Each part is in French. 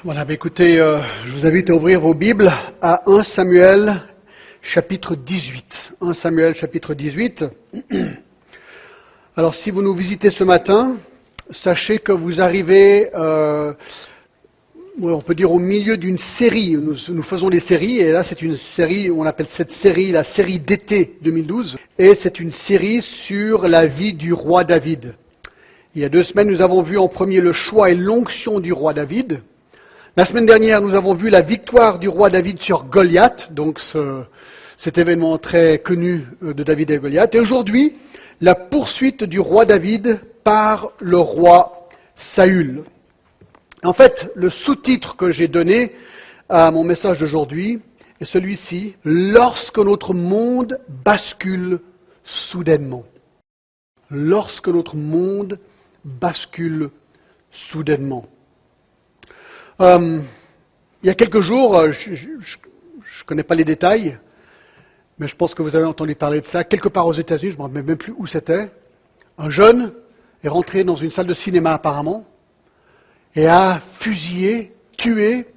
Voilà, écoutez, je vous invite à ouvrir vos Bibles à 1 Samuel, chapitre 18. 1 Samuel, chapitre 18. Alors, si vous nous visitez ce matin, sachez que vous arrivez, on peut dire, au milieu d'une série. Nous faisons des séries, et là, c'est une série, on appelle cette série la série d'été 2012, et c'est une série sur la vie du roi David. Il y a 2 semaines, nous avons vu en premier le choix et l'onction du roi David. La semaine dernière, nous avons vu la victoire du roi David sur Goliath, donc cet événement très connu de David et Goliath. Et aujourd'hui, la poursuite du roi David par le roi Saül. En fait, le sous-titre que j'ai donné à mon message d'aujourd'hui est celui-ci, « Lorsque notre monde bascule soudainement ». Lorsque notre monde bascule soudainement. Il y a quelques jours, je ne connais pas les détails, mais je pense que vous avez entendu parler de ça, quelque part aux États-Unis, je ne me rappelle même plus où c'était, un jeune est rentré dans une salle de cinéma apparemment, et a fusillé, tué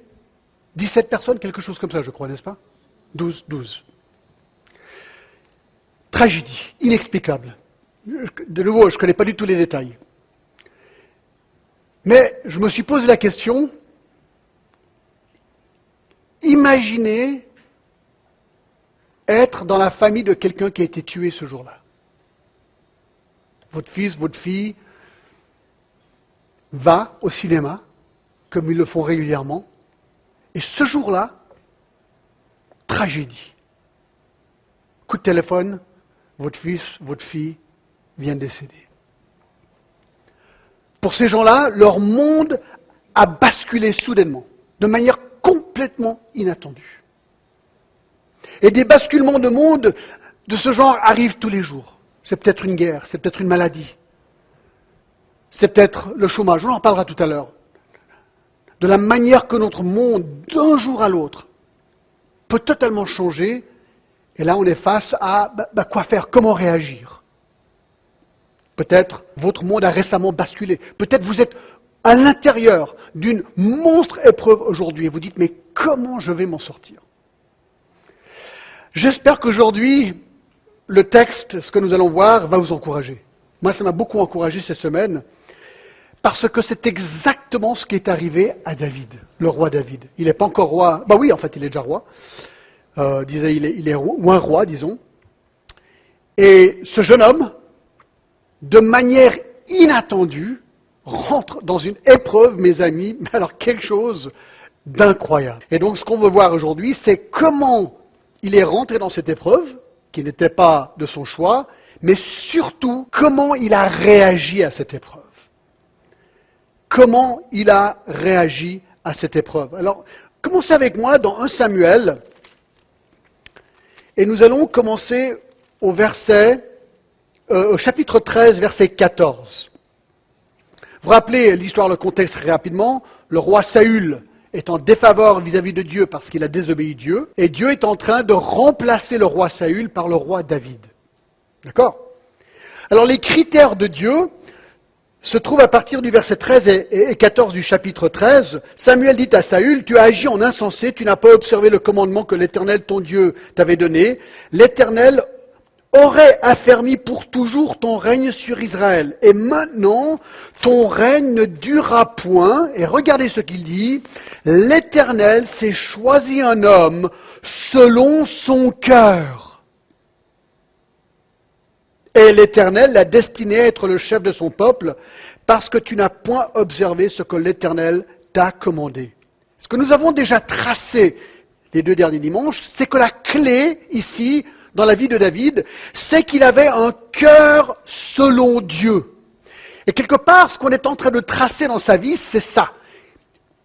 17 personnes, quelque chose comme ça, je crois, n'est-ce pas 12. Tragédie, inexplicable. De nouveau, je ne connais pas du tout les détails. Mais je me suis posé la question, imaginez être dans la famille de quelqu'un qui a été tué ce jour-là. Votre fils, votre fille va au cinéma, comme ils le font régulièrement, et ce jour-là, tragédie. Coup de téléphone, votre fils, votre fille vient de décéder. Pour ces gens-là, leur monde a basculé soudainement, de manière complètement inattendue. Et des basculements de monde de ce genre arrivent tous les jours. C'est peut-être une guerre, c'est peut-être une maladie, c'est peut-être le chômage, on en parlera tout à l'heure. De la manière que notre monde, d'un jour à l'autre, peut totalement changer, et là on est face à quoi faire, comment réagir. Peut-être votre monde a récemment basculé, peut-être vous êtes à l'intérieur d'une monstre épreuve aujourd'hui, et vous dites, mais comment je vais m'en sortir ? J'espère qu'aujourd'hui, le texte, ce que nous allons voir, va vous encourager. Moi, ça m'a beaucoup encouragé cette semaine, parce que c'est exactement ce qui est arrivé à David, le roi David. Il n'est pas encore roi, oui, en fait, il est déjà roi. Il est ou un roi, disons. Et ce jeune homme, de manière inattendue, rentre dans une épreuve, mes amis, mais alors quelque chose d'incroyable. Et donc, ce qu'on veut voir aujourd'hui, c'est comment il est rentré dans cette épreuve, qui n'était pas de son choix, mais surtout, comment il a réagi à cette épreuve. Comment il a réagi à cette épreuve. Alors, commencez avec moi dans 1 Samuel, et nous allons commencer au chapitre 13, verset 14. Vous rappelez l'histoire, le contexte très rapidement. Le roi Saül est en défaveur vis-à-vis de Dieu parce qu'il a désobéi Dieu. Et Dieu est en train de remplacer le roi Saül par le roi David. D'accord ? Alors les critères de Dieu se trouvent à partir du verset 13 et 14 du chapitre 13. Samuel dit à Saül, « Tu as agi en insensé, tu n'as pas observé le commandement que l'Éternel, ton Dieu, t'avait donné. L'Éternel aurait affermi pour toujours ton règne sur Israël. Et maintenant, ton règne ne durera point. » Et regardez ce qu'il dit. « L'Éternel s'est choisi un homme selon son cœur. Et l'Éternel l'a destiné à être le chef de son peuple, parce que tu n'as point observé ce que l'Éternel t'a commandé. » Ce que nous avons déjà tracé les 2 derniers dimanches, c'est que la clé ici, dans la vie de David, c'est qu'il avait un cœur selon Dieu. Et quelque part, ce qu'on est en train de tracer dans sa vie, c'est ça.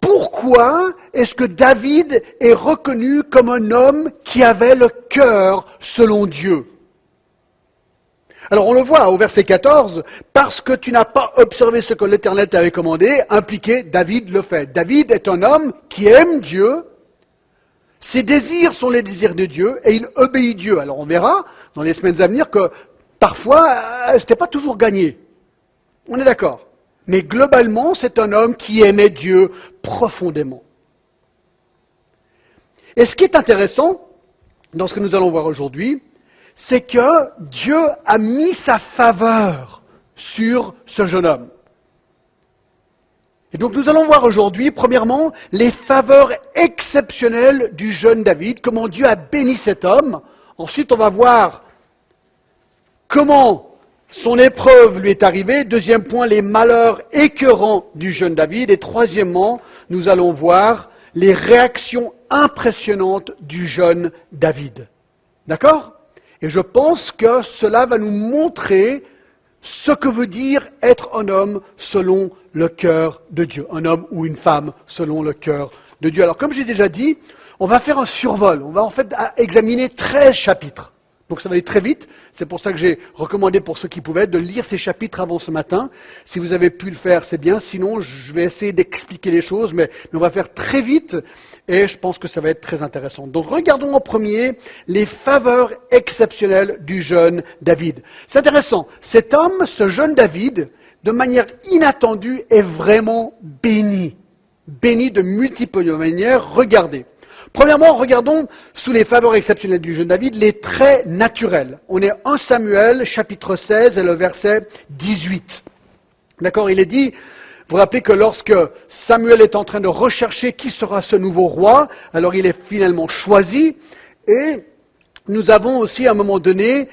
Pourquoi est-ce que David est reconnu comme un homme qui avait le cœur selon Dieu ? Alors on le voit au verset 14, « Parce que tu n'as pas observé ce que l'Éternel t'avait commandé », impliqué, David le fait. David est un homme qui aime Dieu, ses désirs sont les désirs de Dieu, et il obéit Dieu. Alors on verra dans les semaines à venir que parfois, ce n'était pas toujours gagné. On est d'accord. Mais globalement, c'est un homme qui aimait Dieu profondément. Et ce qui est intéressant, dans ce que nous allons voir aujourd'hui, c'est que Dieu a mis sa faveur sur ce jeune homme. Et donc nous allons voir aujourd'hui, premièrement, les faveurs exceptionnelles du jeune David, comment Dieu a béni cet homme. Ensuite, on va voir comment son épreuve lui est arrivée. Deuxième point, les malheurs écœurants du jeune David. Et troisièmement, nous allons voir les réactions impressionnantes du jeune David. D'accord ? Et je pense que cela va nous montrer ce que veut dire être un homme selon le cœur de Dieu. Un homme ou une femme selon le cœur de Dieu. Alors, comme j'ai déjà dit, on va faire un survol. On va en fait examiner 13 chapitres. Donc ça va aller très vite. C'est pour ça que j'ai recommandé pour ceux qui pouvaient de lire ces chapitres avant ce matin. Si vous avez pu le faire, c'est bien. Sinon, je vais essayer d'expliquer les choses, mais on va faire très vite et je pense que ça va être très intéressant. Donc regardons en premier les faveurs exceptionnelles du jeune David. C'est intéressant. Cet homme, ce jeune David, de manière inattendue, est vraiment béni. Béni de multiples manières. Regardez. Premièrement, regardons sous les faveurs exceptionnelles du jeune David, les traits naturels. On est 1 Samuel, chapitre 16, et le verset 18. D'accord, il est dit, vous vous rappelez que lorsque Samuel est en train de rechercher qui sera ce nouveau roi, alors il est finalement choisi, et nous avons aussi à un moment donné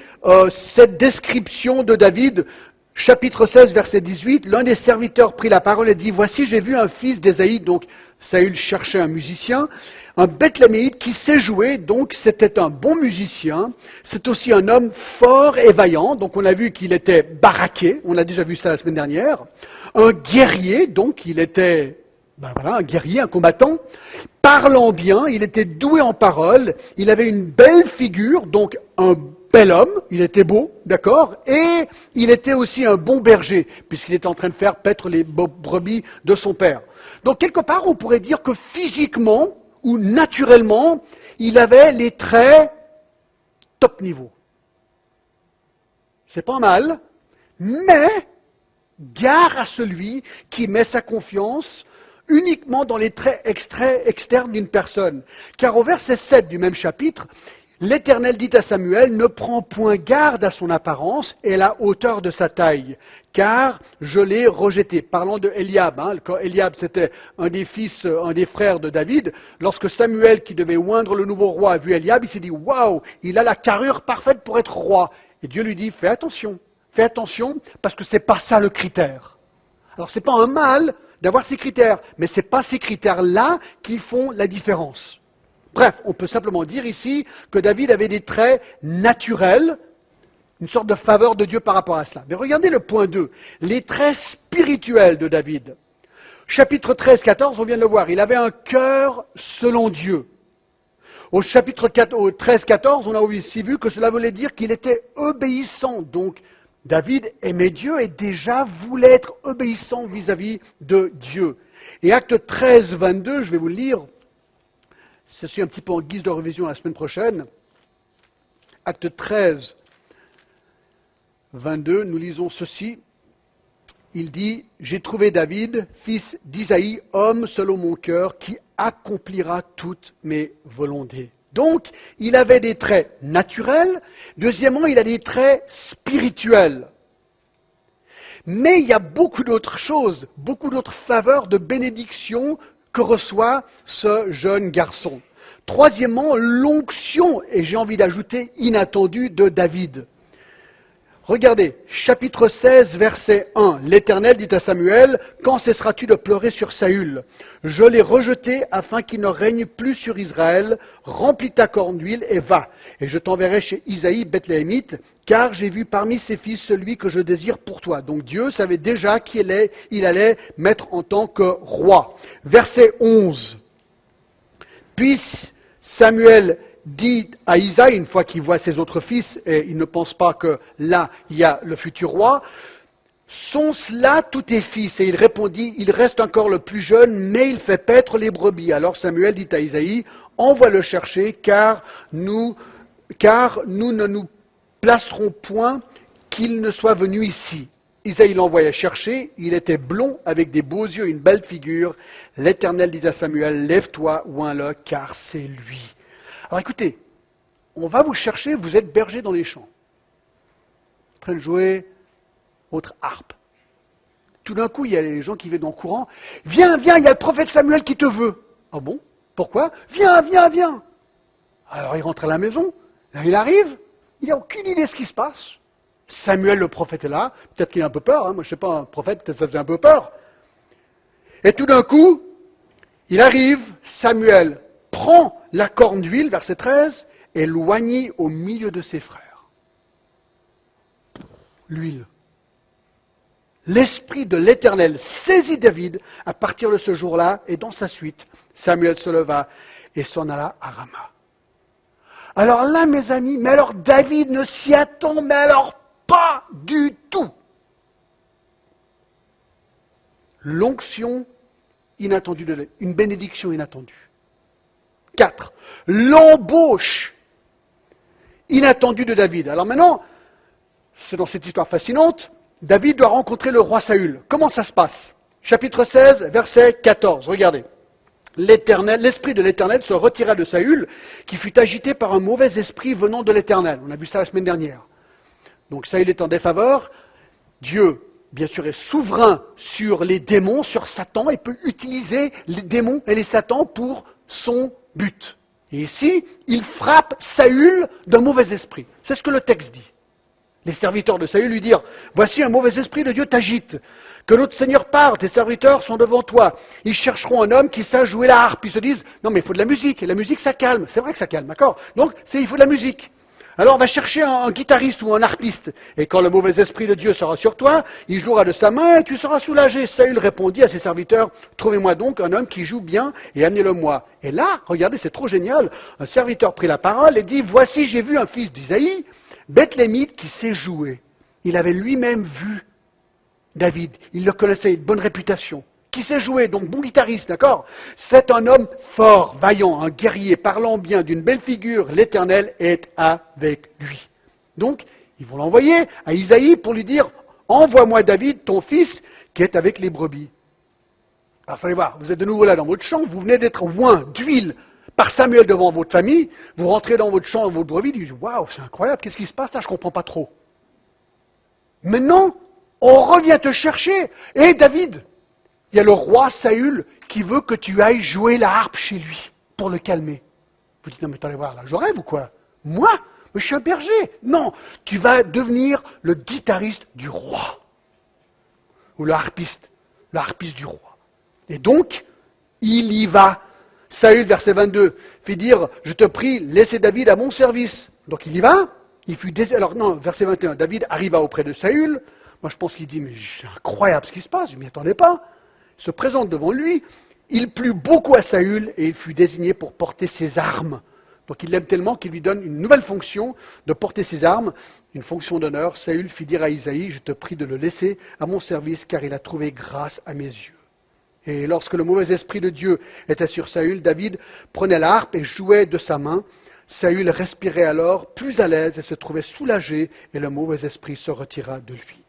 cette description de David, chapitre 16, verset 18, l'un des serviteurs prit la parole et dit, « Voici, j'ai vu un fils d'Ésaïe, donc Saül cherchait un musicien, un Bethléméite qui sait jouer, donc c'était un bon musicien, c'est aussi un homme fort et vaillant, donc on a vu qu'il était baraqué, on a déjà vu ça la semaine dernière, un guerrier, donc il était un guerrier, un combattant, parlant bien, il était doué en parole, il avait une belle figure, donc un bel homme, il était beau, d'accord, et il était aussi un bon berger, puisqu'il était en train de faire paître les brebis de son père. Donc quelque part, on pourrait dire que physiquement, ou naturellement, il avait les traits top niveau. C'est pas mal, mais gare à celui qui met sa confiance uniquement dans les traits externes d'une personne. Car au verset 7 du même chapitre, l'Éternel dit à Samuel, ne prends point garde à son apparence et à la hauteur de sa taille, car je l'ai rejeté. Parlant de Eliab, quand Eliab c'était un des frères de David, lorsque Samuel qui devait oindre le nouveau roi a vu Eliab, il s'est dit, waouh, il a la carrure parfaite pour être roi. Et Dieu lui dit, fais attention, parce que c'est pas ça le critère. Alors c'est pas un mal d'avoir ces critères, mais c'est pas ces critères-là qui font la différence. Bref, on peut simplement dire ici que David avait des traits naturels, une sorte de faveur de Dieu par rapport à cela. Mais regardez le point 2, les traits spirituels de David. Chapitre 13, 14, on vient de le voir, il avait un cœur selon Dieu. Au chapitre 13, 14, on a aussi vu que cela voulait dire qu'il était obéissant. Donc, David aimait Dieu et déjà voulait être obéissant vis-à-vis de Dieu. Et acte 13, 22, je vais vous le lire. Ceci un petit peu en guise de révision la semaine prochaine. Acte 13, 22, nous lisons ceci. Il dit, « J'ai trouvé David, fils d'Isaïe, homme selon mon cœur, qui accomplira toutes mes volontés. » Donc, il avait des traits naturels. Deuxièmement, il a des traits spirituels. Mais il y a beaucoup d'autres choses, beaucoup d'autres faveurs de bénédiction que reçoit ce jeune garçon. Troisièmement, l'onction, et j'ai envie d'ajouter inattendue, de David. Regardez, chapitre 16, verset 1. L'Éternel dit à Samuel, « Quand cesseras-tu de pleurer sur Saül? Je l'ai rejeté afin qu'il ne règne plus sur Israël. Remplis ta corne d'huile et va. Et je t'enverrai chez Isaïe, Bethléemite, car j'ai vu parmi ses fils celui que je désire pour toi. » Donc Dieu savait déjà qu'il allait mettre en tant que roi. Verset 11. Puis Samuel dit à Isaïe, une fois qu'il voit ses autres fils, et il ne pense pas que là, il y a le futur roi, « Sont-ce là tous tes fils ?» Et il répondit, « Il reste encore le plus jeune, mais il fait paître les brebis. » Alors Samuel dit à Isaïe, « Envoie-le chercher, car nous ne nous placerons point qu'il ne soit venu ici. » Isaïe l'envoya chercher, il était blond, avec des beaux yeux, une belle figure. L'Éternel dit à Samuel, lève-toi, oins-le, car c'est lui. Alors écoutez, on va vous chercher, vous êtes berger dans les champs, en train de jouer votre harpe. Tout d'un coup, il y a les gens qui viennent en courant. Viens, viens, il y a le prophète Samuel qui te veut. Ah bon? Pourquoi? Viens, viens, viens. Alors il rentre à la maison, là, il arrive, il n'a aucune idée de ce qui se passe. Samuel, le prophète, est là. Peut-être qu'il a un peu peur. Moi, je ne sais pas, un prophète, peut-être ça faisait un peu peur. Et tout d'un coup, il arrive, Samuel prend la corne d'huile, verset 13, et l'oignit au milieu de ses frères. L'huile. L'esprit de l'Éternel saisit David à partir de ce jour-là, et dans sa suite, Samuel se leva et s'en alla à Rama. Alors là, mes amis, mais alors David ne s'y attend, mais alors pas du tout. L'onction inattendue, une bénédiction inattendue. 4. L'embauche inattendue de David. Alors maintenant, c'est dans cette histoire fascinante, David doit rencontrer le roi Saül. Comment ça se passe? Chapitre 16, verset 14. Regardez. L'esprit de l'Éternel se retira de Saül, qui fut agité par un mauvais esprit venant de l'Éternel. On a vu ça la semaine dernière. Donc Saül est en défaveur. Dieu, bien sûr, est souverain sur les démons, sur Satan, et peut utiliser les démons et les Satans pour son but. Et ici, il frappe Saül d'un mauvais esprit. C'est ce que le texte dit. Les serviteurs de Saül lui dirent, « Voici un mauvais esprit de Dieu t'agite. Que notre Seigneur part, tes serviteurs sont devant toi. Ils chercheront un homme qui sache jouer la harpe. » Ils se disent, « Non mais il faut de la musique, et la musique ça calme. » C'est vrai que ça calme, d'accord? Donc il faut de la musique. Alors on va chercher un guitariste ou un harpiste. Et quand le mauvais esprit de Dieu sera sur toi, il jouera de sa main et tu seras soulagé. Saül répondit à ses serviteurs, « Trouvez-moi donc un homme qui joue bien et amenez-le-moi. » Et là, regardez, c'est trop génial. Un serviteur prit la parole et dit, « Voici, j'ai vu un fils d'Isaïe, Bethlémite, qui sait jouer. » Il avait lui-même vu David, il le connaissait, une bonne réputation. Qui sait jouer, donc bon guitariste, d'accord? C'est un homme fort, vaillant, un guerrier, parlant bien, d'une belle figure, l'Éternel est avec lui. Donc, ils vont l'envoyer à Isaïe pour lui dire, envoie-moi David, ton fils, qui est avec les brebis. Alors, vous allez voir, vous êtes de nouveau là dans votre champ, vous venez d'être oint d'huile par Samuel devant votre famille, vous rentrez dans votre champ, dans votre brebis, vous dites, waouh, c'est incroyable, qu'est-ce qui se passe là, je ne comprends pas trop. Maintenant, on revient te chercher. Et David, il y a le roi Saül qui veut que tu ailles jouer la harpe chez lui pour le calmer. Vous dites, non mais attendez voir, là, je rêve ou quoi? Moi? Mais je suis un berger. Non, tu vas devenir le guitariste du roi. Ou le harpiste du roi. Et donc, il y va. Saül, verset 22, fait dire, je te prie, laissez David à mon service. Donc il y va. Alors non, verset 21, David arriva auprès de Saül. Moi je pense qu'il dit, mais c'est incroyable ce qui se passe, je ne m'y attendais pas. Il se présente devant lui, il plut beaucoup à Saül et il fut désigné pour porter ses armes. Donc il l'aime tellement qu'il lui donne une nouvelle fonction de porter ses armes, une fonction d'honneur. Saül fit dire à Isaïe, je te prie de le laisser à mon service car il a trouvé grâce à mes yeux. Et lorsque le mauvais esprit de Dieu était sur Saül, David prenait la harpe et jouait de sa main. Saül respirait alors plus à l'aise et se trouvait soulagé et le mauvais esprit se retira de lui.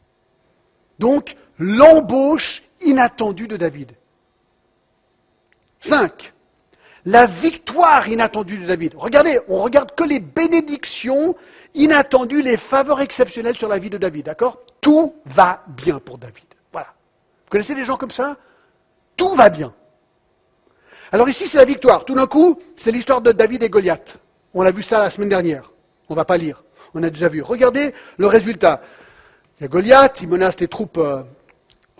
Donc, l'embauche inattendue de David. 5. La victoire inattendue de David. Regardez, on regarde que les bénédictions inattendues, les faveurs exceptionnelles sur la vie de David, d'accord? Tout va bien pour David. Voilà. Vous connaissez des gens comme ça? Tout va bien. Alors ici, c'est la victoire. Tout d'un coup, c'est l'histoire de David et Goliath. On a vu ça la semaine dernière. On ne va pas lire. On a déjà vu. Regardez le résultat. Il y a Goliath, il menace les troupes,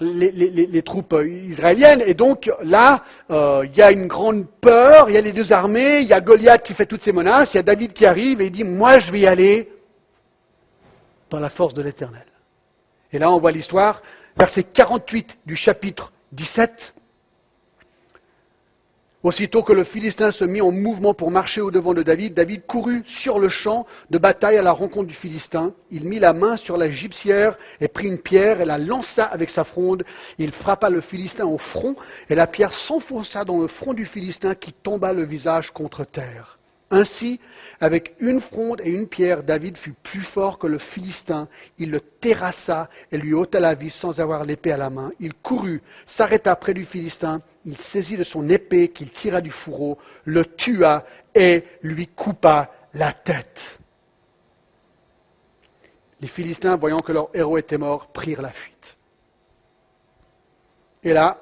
les troupes israéliennes. Et donc là, il y a une grande peur. Il y a les deux armées. Il y a Goliath qui fait toutes ces menaces. Il y a David qui arrive et il dit, moi je vais y aller dans la force de l'Éternel. Et là, on voit l'histoire. Verset 48 du chapitre 17. Aussitôt que le Philistin se mit en mouvement pour marcher au-devant de David, David courut sur le champ de bataille à la rencontre du Philistin. Il mit la main sur la gibecière et prit une pierre et la lança avec sa fronde. Il frappa le Philistin au front et la pierre s'enfonça dans le front du Philistin qui tomba le visage contre terre. Ainsi, avec une fronde et une pierre, David fut plus fort que le Philistin. Il le terrassa et lui ôta la vie sans avoir l'épée à la main. Il courut, s'arrêta près du Philistin. Il saisit de son épée qu'il tira du fourreau, le tua et lui coupa la tête. Les Philistins, voyant que leur héros était mort, prirent la fuite. Et là,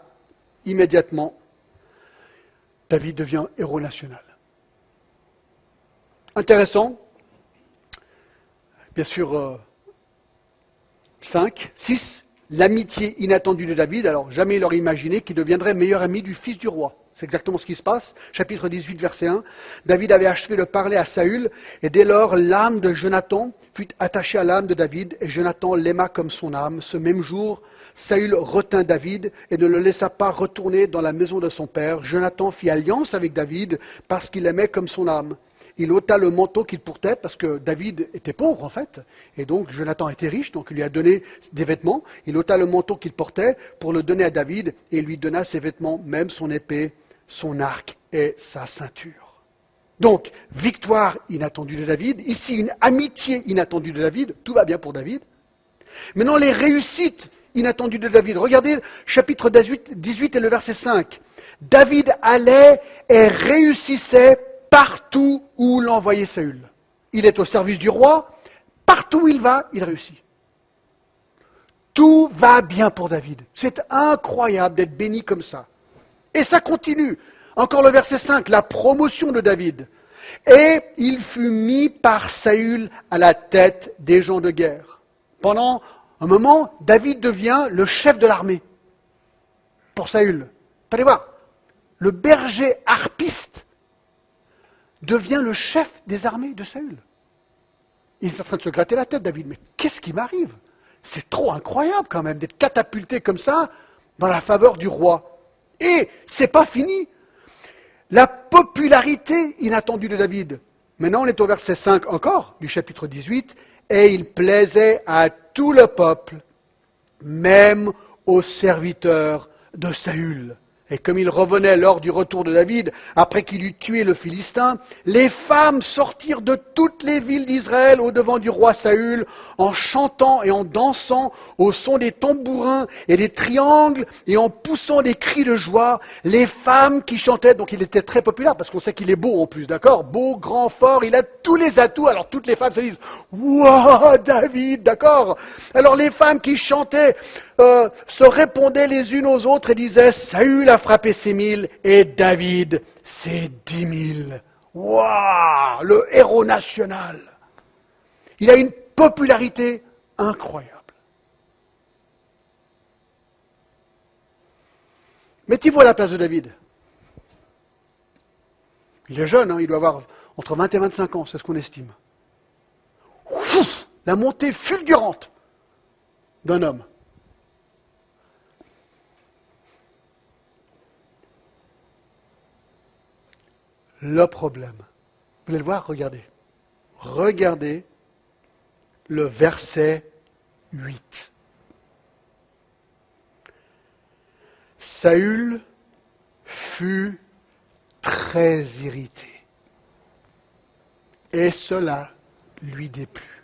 immédiatement, David devient héros national. Intéressant. Bien sûr, 5, 6, l'amitié inattendue de David. Alors, jamais il aurait imaginé qu'il deviendrait meilleur ami du fils du roi. C'est exactement ce qui se passe. Chapitre 18, verset 1. David avait achevé de parler à Saül, et dès lors, l'âme de Jonathan fut attachée à l'âme de David, et Jonathan l'aima comme son âme. Ce même jour, Saül retint David et ne le laissa pas retourner dans la maison de son père. Jonathan fit alliance avec David parce qu'il l'aimait comme son âme. Il ôta le manteau qu'il portait, parce que David était pauvre en fait, et donc Jonathan était riche, donc il lui a donné des vêtements. Il ôta le manteau qu'il portait pour le donner à David, et il lui donna ses vêtements, même son épée, son arc et sa ceinture. Donc, victoire inattendue de David, ici une amitié inattendue de David, tout va bien pour David. Maintenant, les réussites inattendues de David. Regardez chapitre 18 et le verset 5. David allait et réussissait partout où l'envoyait Saül. Il est au service du roi, partout où il va, il réussit. Tout va bien pour David. C'est incroyable d'être béni comme ça. Et ça continue. Encore le verset 5, la promotion de David. Et il fut mis par Saül à la tête des gens de guerre. Pendant un moment, David devient le chef de l'armée pour Saül. Allez voir, le berger harpiste devient le chef des armées de Saül. Il est en train de se gratter la tête, David. Mais qu'est-ce qui m'arrive? C'est trop incroyable quand même d'être catapulté comme ça dans la faveur du roi. Et c'est pas fini. La popularité inattendue de David. Maintenant, on est au verset 5 encore du chapitre 18. Et il plaisait à tout le peuple, même aux serviteurs de Saül. Et comme il revenait lors du retour de David, après qu'il eut tué le Philistin, les femmes sortirent de toutes les villes d'Israël au-devant du roi Saül, en chantant et en dansant au son des tambourins et des triangles, et en poussant des cris de joie. Les femmes qui chantaient, donc il était très populaire, parce qu'on sait qu'il est beau en plus, d'accord? Beau, grand, fort, il a tous les atouts, alors toutes les femmes se disent « Wow, David !» D'accord? Alors les femmes qui chantaient se répondaient les unes aux autres et disaient « Saül a frappé ses 1000 et David ses 10 000. » Waouh, le héros national. Il a une popularité incroyable. Mettez-vous à la place de David. Il est jeune, hein, il doit avoir entre 20 et 25 ans, c'est ce qu'on estime. Ouf, la montée fulgurante d'un homme. Le problème, vous allez le voir, regardez. Regardez le verset 8. Saül fut très irrité, et cela lui déplut.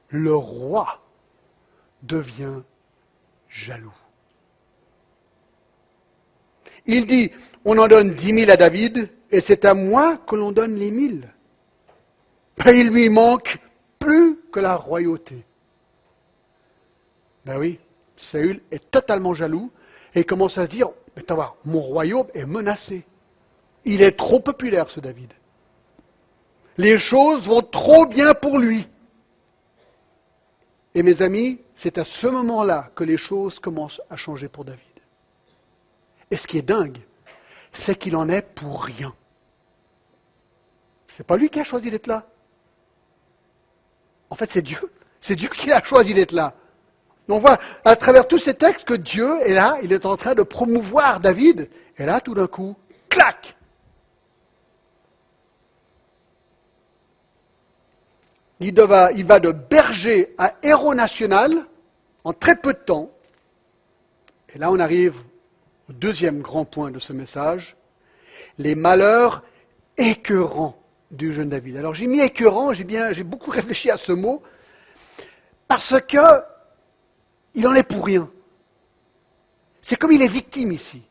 Le roi devient jaloux. Il dit, on en donne 10 000 à David, et c'est à moi que l'on donne les 1000. Et il lui manque plus que la royauté. Ben oui, Saül est totalement jaloux, et il commence à se dire, mon royaume est menacé. Il est trop populaire, ce David. Les choses vont trop bien pour lui. Et mes amis, c'est à ce moment-là que les choses commencent à changer pour David. Et ce qui est dingue, c'est qu'il en est pour rien. C'est pas lui qui a choisi d'être là. En fait, c'est Dieu. C'est Dieu qui a choisi d'être là. On voit à travers tous ces textes que Dieu est là, il est en train de promouvoir David. Et là, tout d'un coup, clac! Il va de berger à héros national en très peu de temps. Et là, on arrive au deuxième grand point de ce message, les malheurs écœurants du jeune David. Alors j'ai mis écœurant, j'ai beaucoup réfléchi à ce mot, parce que il en est pour rien. C'est comme il est victime ici.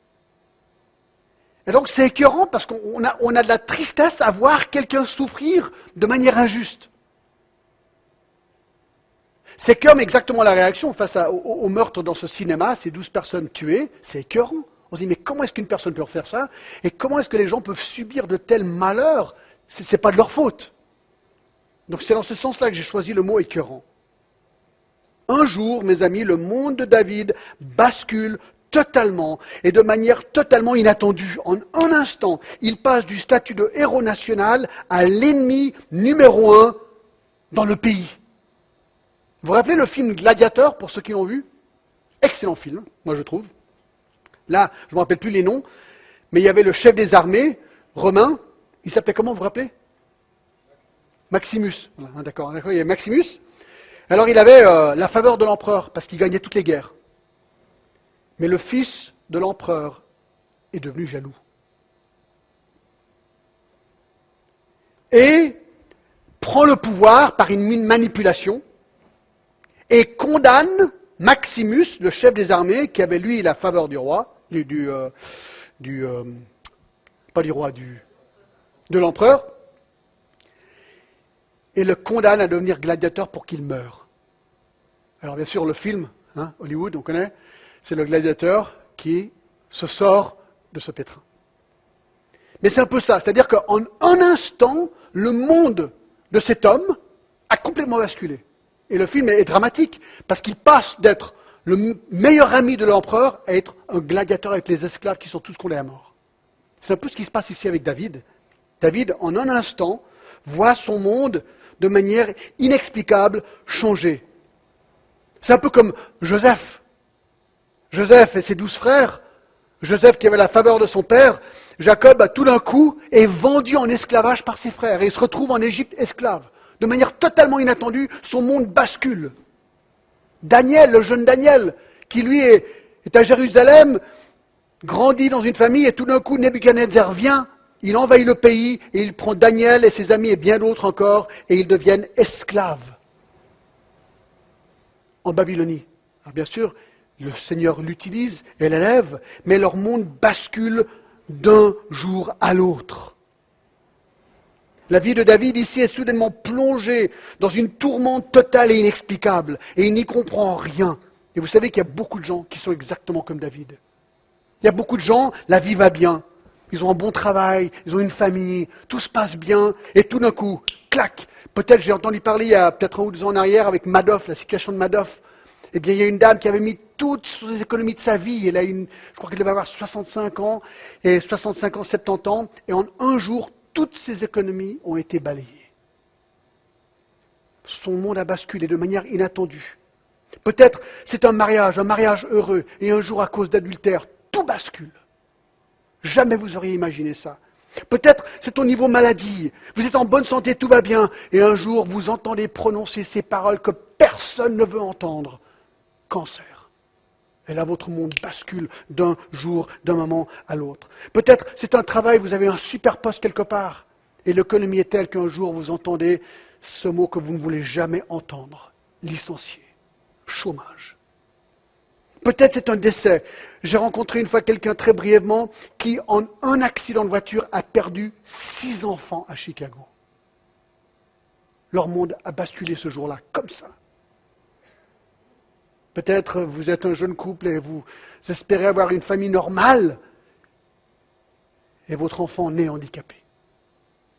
Et donc c'est écœurant parce qu'on a de la tristesse à voir quelqu'un souffrir de manière injuste. C'est comme exactement la réaction face au meurtre dans ce cinéma, ces 12 personnes tuées, c'est écœurant. On se dit, mais comment est-ce qu'une personne peut faire ça? Et comment est-ce que les gens peuvent subir de tels malheurs? Ce n'est pas de leur faute. Donc c'est dans ce sens-là que j'ai choisi le mot écœurant. Un jour, mes amis, le monde de David bascule totalement et de manière totalement inattendue. En un instant, il passe du statut de héros national à l'ennemi numéro 1 dans le pays. Vous vous rappelez le film Gladiateur, pour ceux qui l'ont vu? Excellent film, moi je trouve. Là, je ne me rappelle plus les noms, mais il y avait le chef des armées, romain, il s'appelait comment, vous vous rappelez? Maximus. Voilà, d'accord, il y avait Maximus. Alors il avait la faveur de l'empereur, parce qu'il gagnait toutes les guerres. Mais le fils de l'empereur est devenu jaloux. Et prend le pouvoir par une manipulation, et condamne Maximus, le chef des armées, qui avait lui la faveur du roi, de l'empereur, et le condamne à devenir gladiateur pour qu'il meure. Alors bien sûr, le film, Hollywood, on connaît, c'est le gladiateur qui se sort de ce pétrin. Mais c'est un peu ça, c'est-à-dire qu'en un instant, le monde de cet homme a complètement basculé. Et le film est dramatique, parce qu'il passe d'être le meilleur ami de l'empereur à être un gladiateur avec les esclaves qui sont tous condamnés à mort. C'est un peu ce qui se passe ici avec David. David, en un instant, voit son monde de manière inexplicable changer. C'est un peu comme Joseph. Joseph et ses 12 frères, Joseph qui avait la faveur de son père, Jacob, tout d'un coup, est vendu en esclavage par ses frères et il se retrouve en Égypte esclave. De manière totalement inattendue, son monde bascule. Daniel, le jeune Daniel, qui lui est à Jérusalem, grandit dans une famille et tout d'un coup, Nebuchadnezzar vient, il envahit le pays et il prend Daniel et ses amis et bien d'autres encore et ils deviennent esclaves en Babylonie. Alors bien sûr, le Seigneur l'utilise et l'élève, mais leur monde bascule d'un jour à l'autre. La vie de David ici est soudainement plongée dans une tourmente totale et inexplicable, et il n'y comprend rien. Et vous savez qu'il y a beaucoup de gens qui sont exactement comme David. Il y a beaucoup de gens, la vie va bien, ils ont un bon travail, ils ont une famille, tout se passe bien, et tout d'un coup, clac. Peut-être j'ai entendu parler il y a peut-être 1 ou 2 ans en arrière avec Madoff, la situation de Madoff. Eh bien, il y a une dame qui avait mis toutes ses économies de sa vie. Je crois qu'elle devait avoir 65 ans, et 65 ans, 70 ans, et en un jour, toutes ses économies ont été balayées. Son monde a basculé de manière inattendue. Peut-être c'est un mariage heureux, et un jour à cause d'adultère, tout bascule. Jamais vous auriez imaginé ça. Peut-être c'est au niveau maladie, vous êtes en bonne santé, tout va bien, et un jour vous entendez prononcer ces paroles que personne ne veut entendre. Cancer. Et là, votre monde bascule d'un jour, d'un moment à l'autre. Peut-être c'est un travail, vous avez un super poste quelque part, et l'économie est telle qu'un jour vous entendez ce mot que vous ne voulez jamais entendre, licencié, chômage. Peut-être c'est un décès. J'ai rencontré une fois quelqu'un très brièvement qui, en un accident de voiture, a perdu 6 enfants à Chicago. Leur monde a basculé ce jour-là, comme ça. Peut-être vous êtes un jeune couple et vous espérez avoir une famille normale et votre enfant naît handicapé.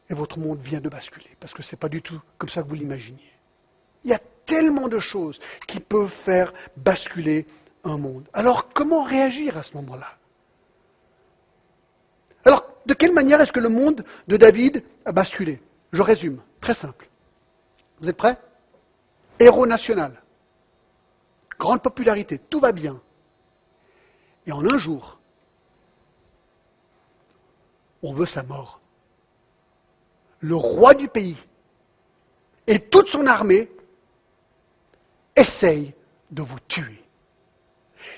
Et votre monde vient de basculer parce que ce n'est pas du tout comme ça que vous l'imaginiez. Il y a tellement de choses qui peuvent faire basculer un monde. Alors comment réagir à ce moment-là? Alors de quelle manière est-ce que le monde de David a basculé? Je résume, très simple. Vous êtes prêts? Héros national. Grande popularité, tout va bien. Et en un jour, on veut sa mort. Le roi du pays et toute son armée essayent de vous tuer.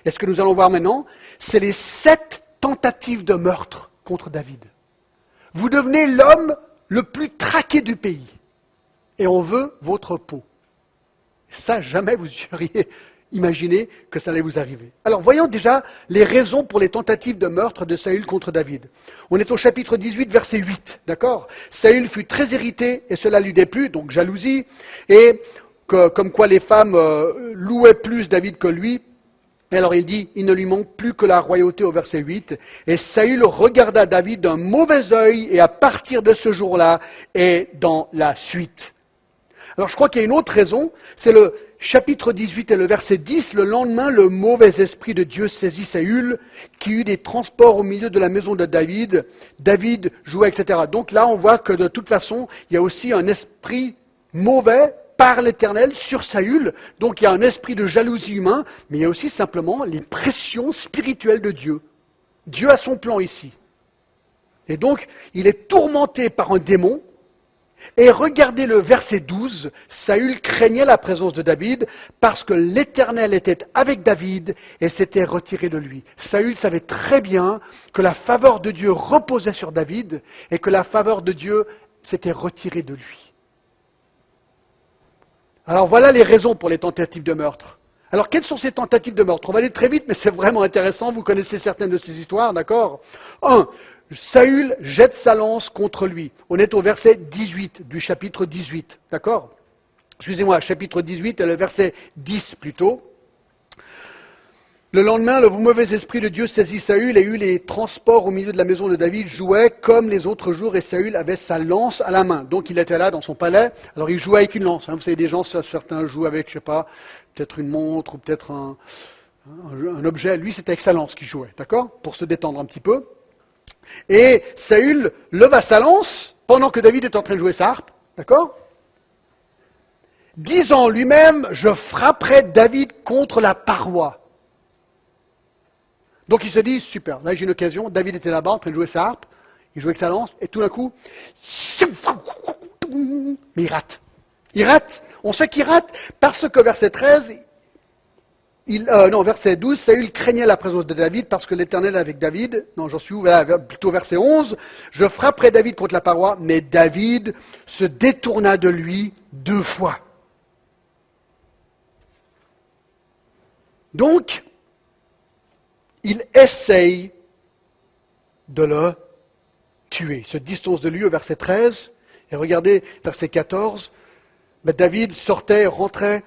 Et ce que nous allons voir maintenant, c'est les 7 tentatives de meurtre contre David. Vous devenez l'homme le plus traqué du pays. Et on veut votre peau. Ça, jamais vous auriez imaginé que ça allait vous arriver. Alors, voyons déjà les raisons pour les tentatives de meurtre de Saül contre David. On est au chapitre 18, verset 8, d'accord ? Saül fut très irrité et cela lui déplut, donc jalousie, et comme quoi les femmes louaient plus David que lui. Et alors il dit, il ne lui manque plus que la royauté au verset 8. Et Saül regarda David d'un mauvais œil et à partir de ce jour-là et dans la suite. Alors je crois qu'il y a une autre raison, c'est le chapitre 18 et le verset 10. Le lendemain, le mauvais esprit de Dieu saisit Saül, qui eut des transports au milieu de la maison de David. David jouait, etc. Donc là, on voit que de toute façon, il y a aussi un esprit mauvais par l'Éternel sur Saül. Donc il y a un esprit de jalousie humain, mais il y a aussi simplement les pressions spirituelles de Dieu. Dieu a son plan ici. Et donc, il est tourmenté par un démon. Et regardez le verset 12, Saül craignait la présence de David parce que l'Éternel était avec David et s'était retiré de lui. Saül savait très bien que la faveur de Dieu reposait sur David et que la faveur de Dieu s'était retirée de lui. Alors voilà les raisons pour les tentatives de meurtre. Alors quelles sont ces tentatives de meurtre ? On va aller très vite, mais c'est vraiment intéressant, vous connaissez certaines de ces histoires, d'accord ? 1. Saül jette sa lance contre lui. On est au verset 18 du chapitre 18, d'accord ? Excusez-moi, chapitre 18 et le verset 10 plutôt. Le lendemain, le mauvais esprit de Dieu saisit Saül et eut les transports au milieu de la maison de David, jouait comme les autres jours et Saül avait sa lance à la main. Donc il était là dans son palais, alors il jouait avec une lance. Vous savez, des gens, certains jouent avec, je ne sais pas, peut-être une montre ou peut-être un objet. Lui, c'était avec sa lance qu'il jouait, d'accord ? Pour se détendre un petit peu. Et Saül leva sa lance pendant que David est en train de jouer sa harpe, d'accord ? Disant lui-même, je frapperai David contre la paroi. Donc il se dit, super, là j'ai une occasion, David était là-bas en train de jouer sa harpe, il jouait avec sa lance, et tout d'un coup, mais il rate. Il rate, on sait qu'il rate, parce que verset 13, verset 12, Saül craignait la présence de David parce que l'Éternel est avec David. Non, j'en suis où ? Voilà, plutôt verset 11. Je frapperai David contre la paroi, mais David se détourna de lui 2 fois. Donc, il essaye de le tuer. Il se distance de lui au verset 13. Et regardez, verset 14. Mais David sortait, rentrait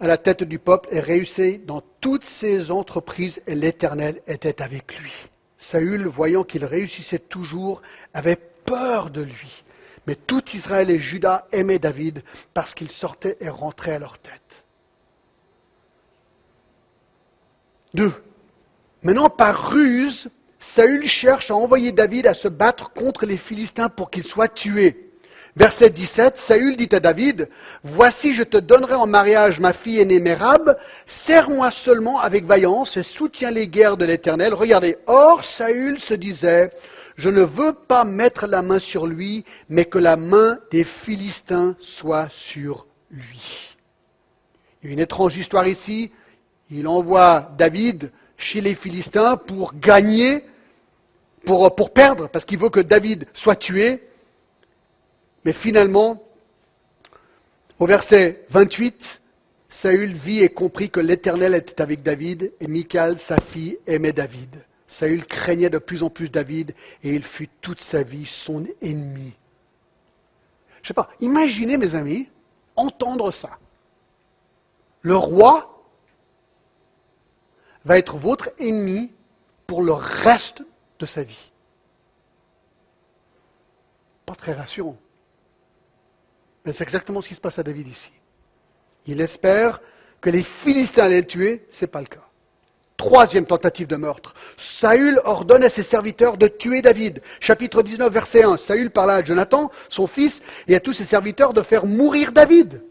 à la tête du peuple et réussissait dans toutes ses entreprises et l'Éternel était avec lui. Saül, voyant qu'il réussissait toujours, avait peur de lui. Mais tout Israël et Juda aimaient David parce qu'il sortait et rentrait à leur tête. 2. Maintenant, par ruse, Saül cherche à envoyer David à se battre contre les Philistins pour qu'il soit tué. Verset 17, Saül dit à David, « Voici, je te donnerai en mariage ma fille aînée Mérab, serre-moi seulement avec vaillance et soutiens les guerres de l'Éternel. » Regardez, or Saül se disait, « Je ne veux pas mettre la main sur lui, mais que la main des Philistins soit sur lui. » Il y a une étrange histoire ici, il envoie David chez les Philistins pour gagner, pour perdre, parce qu'il veut que David soit tué. Mais finalement, au verset 28, Saül vit et comprit que l'Éternel était avec David et Michal, sa fille, aimait David. Saül craignait de plus en plus David et il fut toute sa vie son ennemi. Je ne sais pas, imaginez mes amis, entendre ça. Le roi va être votre ennemi pour le reste de sa vie. Pas très rassurant. Mais c'est exactement ce qui se passe à David ici. Il espère que les Philistins allaient le tuer, ce n'est pas le cas. 3e tentative de meurtre. Saül ordonne à ses serviteurs de tuer David. Chapitre 19, verset 1. Saül parla à Jonathan, son fils, et à tous ses serviteurs de faire mourir David.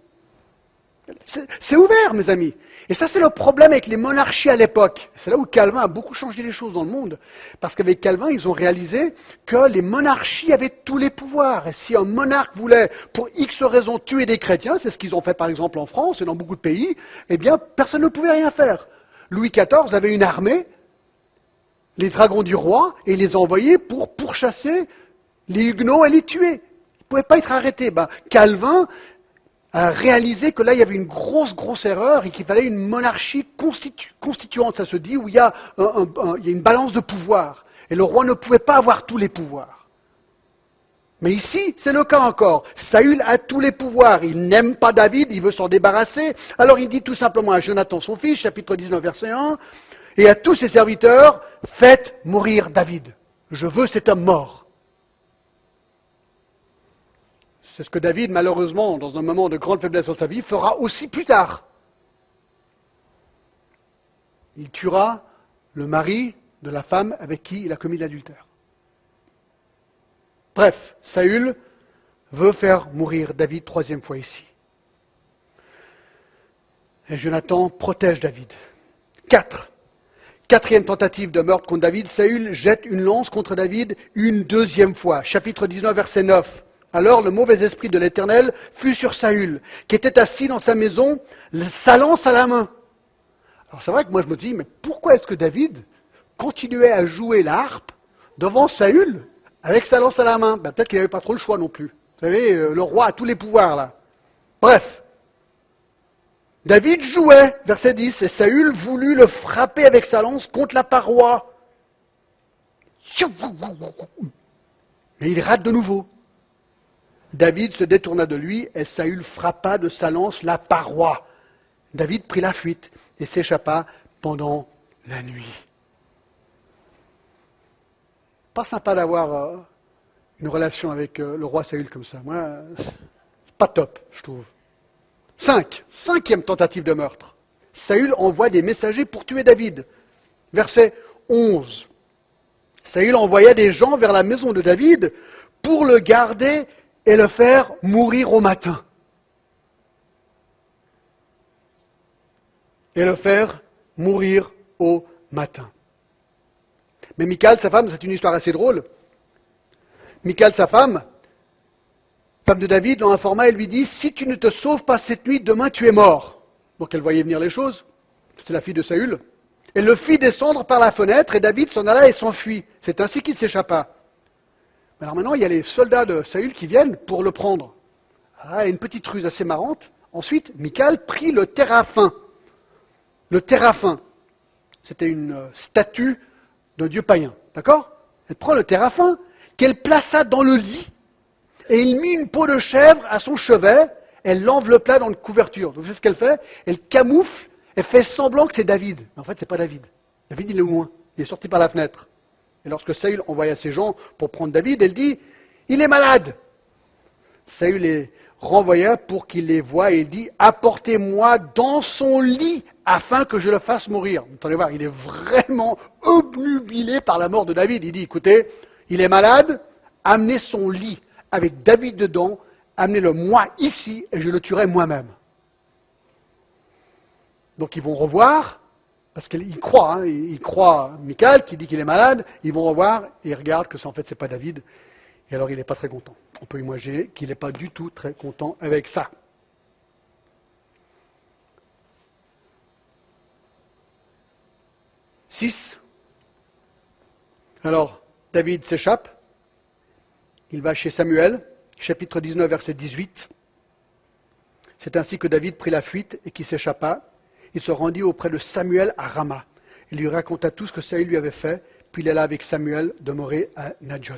C'est ouvert, mes amis. Et ça, c'est le problème avec les monarchies à l'époque. C'est là où Calvin a beaucoup changé les choses dans le monde. Parce qu'avec Calvin, ils ont réalisé que les monarchies avaient tous les pouvoirs. Et si un monarque voulait, pour X raisons, tuer des chrétiens, c'est ce qu'ils ont fait par exemple en France et dans beaucoup de pays, eh bien, personne ne pouvait rien faire. Louis XIV avait une armée, les dragons du roi, et il les a envoyés pour pourchasser les Huguenots et les tuer. Ils ne pouvaient pas être arrêtés. Calvin a réalisé que là, il y avait une grosse erreur et qu'il fallait une monarchie constituante, ça se dit, où il y a une balance de pouvoir. Et le roi ne pouvait pas avoir tous les pouvoirs. Mais ici, c'est le cas encore. Saül a tous les pouvoirs. Il n'aime pas David, il veut s'en débarrasser. Alors il dit tout simplement à Jonathan, son fils, chapitre 19, verset 1, et à tous ses serviteurs, faites mourir David. Je veux cet homme mort. C'est ce que David, malheureusement, dans un moment de grande faiblesse dans sa vie, fera aussi plus tard. Il tuera le mari de la femme avec qui il a commis l'adultère. Bref, Saül veut faire mourir David troisième fois ici. Et Jonathan protège David. 4. Quatrième tentative de meurtre contre David, Saül jette une lance contre David une deuxième fois. Chapitre 19, verset 9. Alors le mauvais esprit de l'Éternel fut sur Saül, qui était assis dans sa maison, sa lance à la main. Alors c'est vrai que moi je me dis, mais pourquoi est-ce que David continuait à jouer la harpe devant Saül avec sa lance à la main? Peut-être qu'il n'avait pas trop le choix non plus. Vous savez, le roi a tous les pouvoirs là. Bref. David jouait, verset 10, et Saül voulut le frapper avec sa lance contre la paroi. Mais il rate de nouveau. David se détourna de lui et Saül frappa de sa lance la paroi. David prit la fuite et s'échappa pendant la nuit. Pas sympa d'avoir une relation avec le roi Saül comme ça. Moi, pas top, je trouve. 5. Cinquième tentative de meurtre. Saül envoie des messagers pour tuer David. Verset 11. Saül envoya des gens vers la maison de David pour le garder et le faire mourir au matin. Et le faire mourir au matin. Mais Michal, sa femme, c'est une histoire assez drôle. Michal, sa femme de David, l'informa et lui dit, si tu ne te sauves pas cette nuit, demain tu es mort. Donc elle voyait venir les choses. C'est la fille de Saül. Elle le fit descendre par la fenêtre et David s'en alla et s'enfuit. C'est ainsi qu'il s'échappa. Alors maintenant, il y a les soldats de Saül qui viennent pour le prendre. Alors, il y a une petite ruse assez marrante. Ensuite, Michal prit le téraphin. Le téraphin, c'était une statue d'un dieu païen. D'accord? Elle prend le téraphin qu'elle plaça dans le lit et il mit une peau de chèvre à son chevet. Elle l'enveloppa dans une couverture. Donc c'est ce qu'elle fait. Elle camoufle, elle fait semblant que c'est David. Mais en fait, c'est pas David. David, il est loin. Il est sorti par la fenêtre. Et lorsque Saül envoya ses gens pour prendre David, elle dit, il est malade. Saül les renvoya pour qu'il les voie et il dit, apportez-moi dans son lit afin que je le fasse mourir. Vous entendez voir, il est vraiment obnubilé par la mort de David. Il dit, écoutez, il est malade, amenez son lit avec David dedans, amenez-le moi ici et je le tuerai moi-même. Donc ils vont revoir, parce qu'il croit, il croit Michal qui dit qu'il est malade, ils vont revoir et ils regardent que en fait c'est pas David. Et alors il n'est pas très content. On peut imaginer qu'il n'est pas du tout très content avec ça. « 6. Alors, David s'échappe. Il va chez Samuel, chapitre 19, verset 18. C'est ainsi que David prit la fuite et qu'il s'échappa. Il se rendit auprès de Samuel à Rama. Il lui raconta tout ce que Saül lui avait fait, puis il alla avec Samuel demeurer à Najot.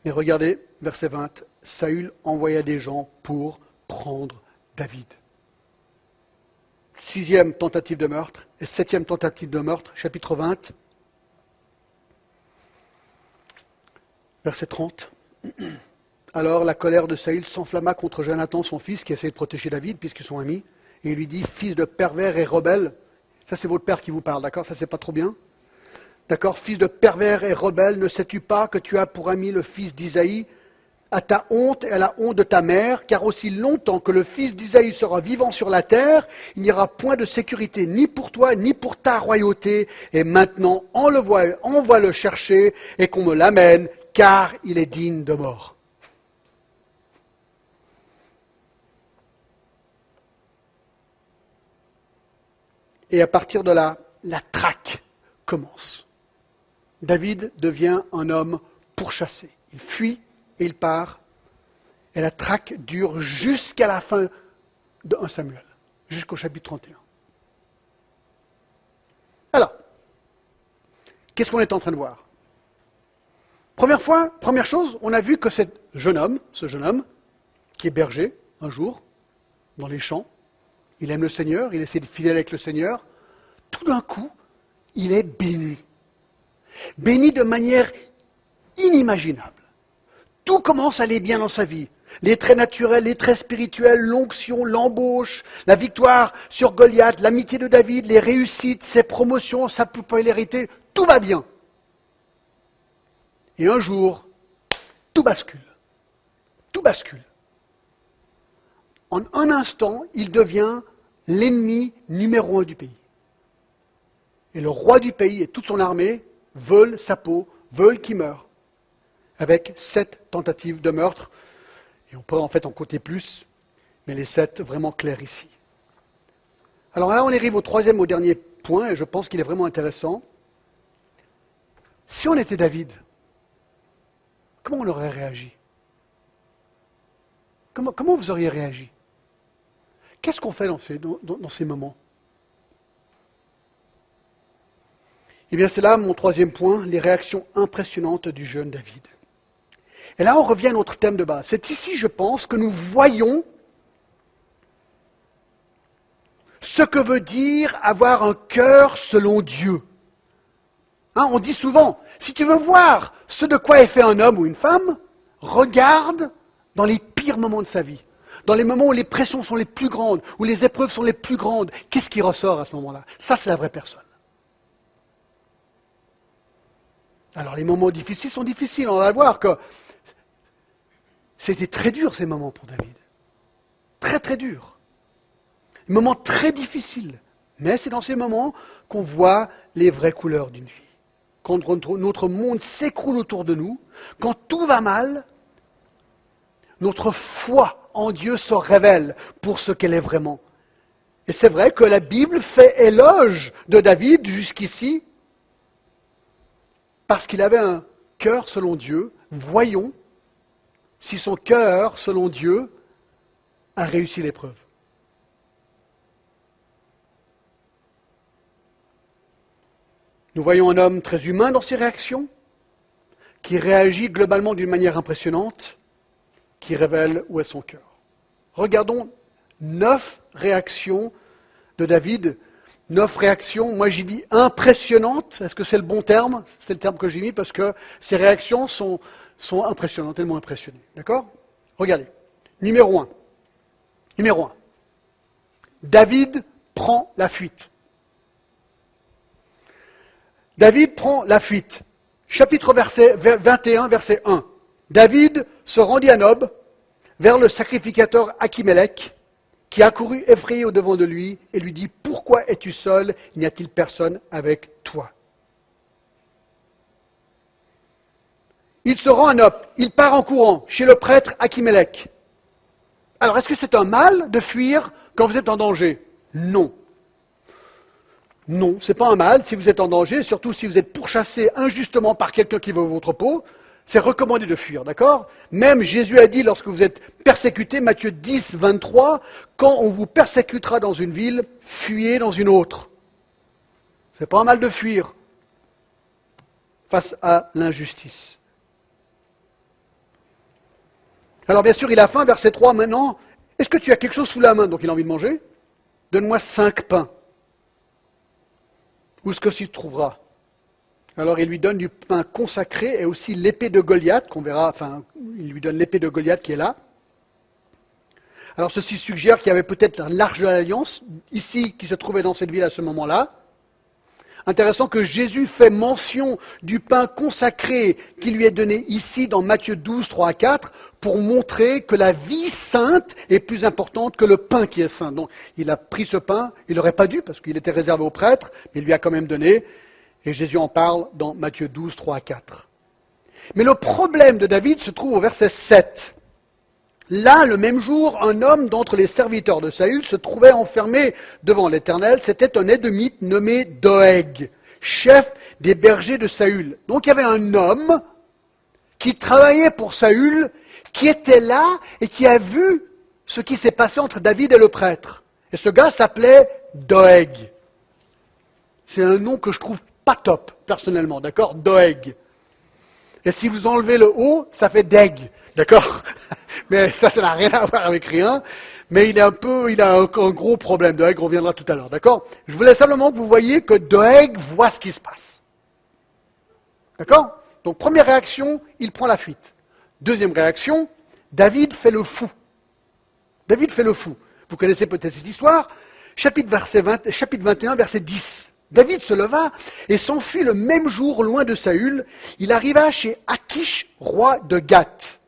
Mais regardez, verset 20, Saül envoya des gens pour prendre David. 6e tentative de meurtre et 7e tentative de meurtre, chapitre 20, verset 30. Alors la colère de Saül s'enflamma contre Jonathan, son fils, qui essayait de protéger David, puisqu'ils sont amis, et il lui dit, fils de pervers et rebelle, ça c'est votre père qui vous parle, d'accord, ça c'est pas trop bien. D'accord, fils de pervers et rebelle, ne sais-tu pas que tu as pour ami le fils d'Isaïe? À ta honte et à la honte de ta mère, car aussi longtemps que le fils d'Isaïe sera vivant sur la terre, il n'y aura point de sécurité ni pour toi, ni pour ta royauté. Et maintenant, envoie le chercher et qu'on me l'amène, car il est digne de mort. Et à partir de là, la traque commence. David devient un homme pourchassé. Il fuit et il part. Et la traque dure jusqu'à la fin de 1 Samuel, jusqu'au chapitre 31. Alors, qu'est-ce qu'on est en train de voir? Première chose, on a vu que ce jeune homme, qui est berger, un jour, dans les champs, il aime le Seigneur, il essaie de fidèle avec le Seigneur, tout d'un coup, il est béni. Béni de manière inimaginable. Tout commence à aller bien dans sa vie. Les traits naturels, les traits spirituels, l'onction, l'embauche, la victoire sur Goliath, l'amitié de David, les réussites, ses promotions, sa popularité, tout va bien. Et un jour, tout bascule. Tout bascule. En un instant, il devient l'ennemi numéro 1 du pays. Et le roi du pays et toute son armée veulent sa peau, veulent qu'il meure, avec 7 tentatives de meurtre. Et on peut en fait en compter plus, mais les 7 vraiment clairs ici. Alors là, on arrive au troisième, au dernier point, et je pense qu'il est vraiment intéressant. Si on était David, comment on aurait réagi? Comment vous auriez réagi? Qu'est-ce qu'on fait dans ces moments? Eh bien, c'est là mon troisième point, les réactions impressionnantes du jeune David. Et là, on revient à notre thème de base. C'est ici, je pense, que nous voyons ce que veut dire avoir un cœur selon Dieu. Hein, on dit souvent, si tu veux voir ce de quoi est fait un homme ou une femme, regarde dans les pires moments de sa vie. Dans les moments où les pressions sont les plus grandes, où les épreuves sont les plus grandes. Qu'est-ce qui ressort à ce moment-là? Ça, c'est la vraie personne. Alors, les moments difficiles sont difficiles. On va voir que c'était très dur, ces moments pour David. Très, très dur. Des moments très difficiles. Mais c'est dans ces moments qu'on voit les vraies couleurs d'une vie. Quand notre monde s'écroule autour de nous, quand tout va mal, notre foi en Dieu se révèle pour ce qu'elle est vraiment. Et c'est vrai que la Bible fait éloge de David jusqu'ici, parce qu'il avait un cœur selon Dieu. Voyons si son cœur selon Dieu a réussi l'épreuve. Nous voyons un homme très humain dans ses réactions, qui réagit globalement d'une manière impressionnante, qui révèle où est son cœur. Regardons 9 réactions de David. 9 réactions, moi j'ai dit impressionnantes. Est-ce que c'est le bon terme? C'est le terme que j'ai mis parce que ces réactions sont impressionnantes, tellement impressionnées. D'accord? Regardez. Numéro 1. David prend la fuite. David prend la fuite. Chapitre 21, verset 1. David se rendit à Nob, vers le sacrificateur Achimélec, qui accourut effrayé au-devant de lui et lui dit « Pourquoi es-tu seul? N'y a-t-il personne avec toi ?» Il se rend à Nob, il part en courant chez le prêtre Achimélec. Alors, est-ce que c'est un mal de fuir quand vous êtes en danger? Non. Non, ce n'est pas un mal si vous êtes en danger, surtout si vous êtes pourchassé injustement par quelqu'un qui veut votre peau. C'est recommandé de fuir, d'accord? Même Jésus a dit, lorsque vous êtes persécuté, Matthieu 10, 23, quand on vous persécutera dans une ville, fuyez dans une autre. Ce n'est pas un mal de fuir face à l'injustice. Alors bien sûr, il a faim, verset 3 maintenant. Est-ce que tu as quelque chose sous la main? Donc il a envie de manger. Donne-moi 5 pains. Où est-ce que tu trouveras? Alors il lui donne du pain consacré et aussi l'épée de Goliath, qu'on verra, enfin, il lui donne l'épée de Goliath qui est là. Alors ceci suggère qu'il y avait peut-être l'arche de l'Alliance, ici, qui se trouvait dans cette ville à ce moment-là. Intéressant que Jésus fait mention du pain consacré qui lui est donné ici dans Matthieu 12, 3 à 4, pour montrer que la vie sainte est plus importante que le pain qui est saint. Donc il a pris ce pain, il n'aurait pas dû, parce qu'il était réservé aux prêtres, mais il lui a quand même donné. Et Jésus en parle dans Matthieu 12, 3 à 4. Mais le problème de David se trouve au verset 7. Là, le même jour, un homme d'entre les serviteurs de Saül se trouvait enfermé devant l'Éternel. C'était un Édomite nommé Doeg, chef des bergers de Saül. Donc il y avait un homme qui travaillait pour Saül, qui était là et qui a vu ce qui s'est passé entre David et le prêtre. Et ce gars s'appelait Doeg. C'est un nom que je trouve pas top, personnellement, d'accord? Doeg. Et si vous enlevez le O, ça fait Deg, d'accord? Mais ça n'a rien à voir avec rien. Mais il a un gros problème. Doeg reviendra tout à l'heure, d'accord? Je voulais simplement que vous voyez que Doeg voit ce qui se passe. D'accord? Donc première réaction, il prend la fuite. Deuxième réaction, David fait le fou. David fait le fou. Vous connaissez peut-être cette histoire. Chapitre 21, verset 10. David se leva et s'enfuit le même jour loin de Saül. Il arriva chez Achish, roi de Gath.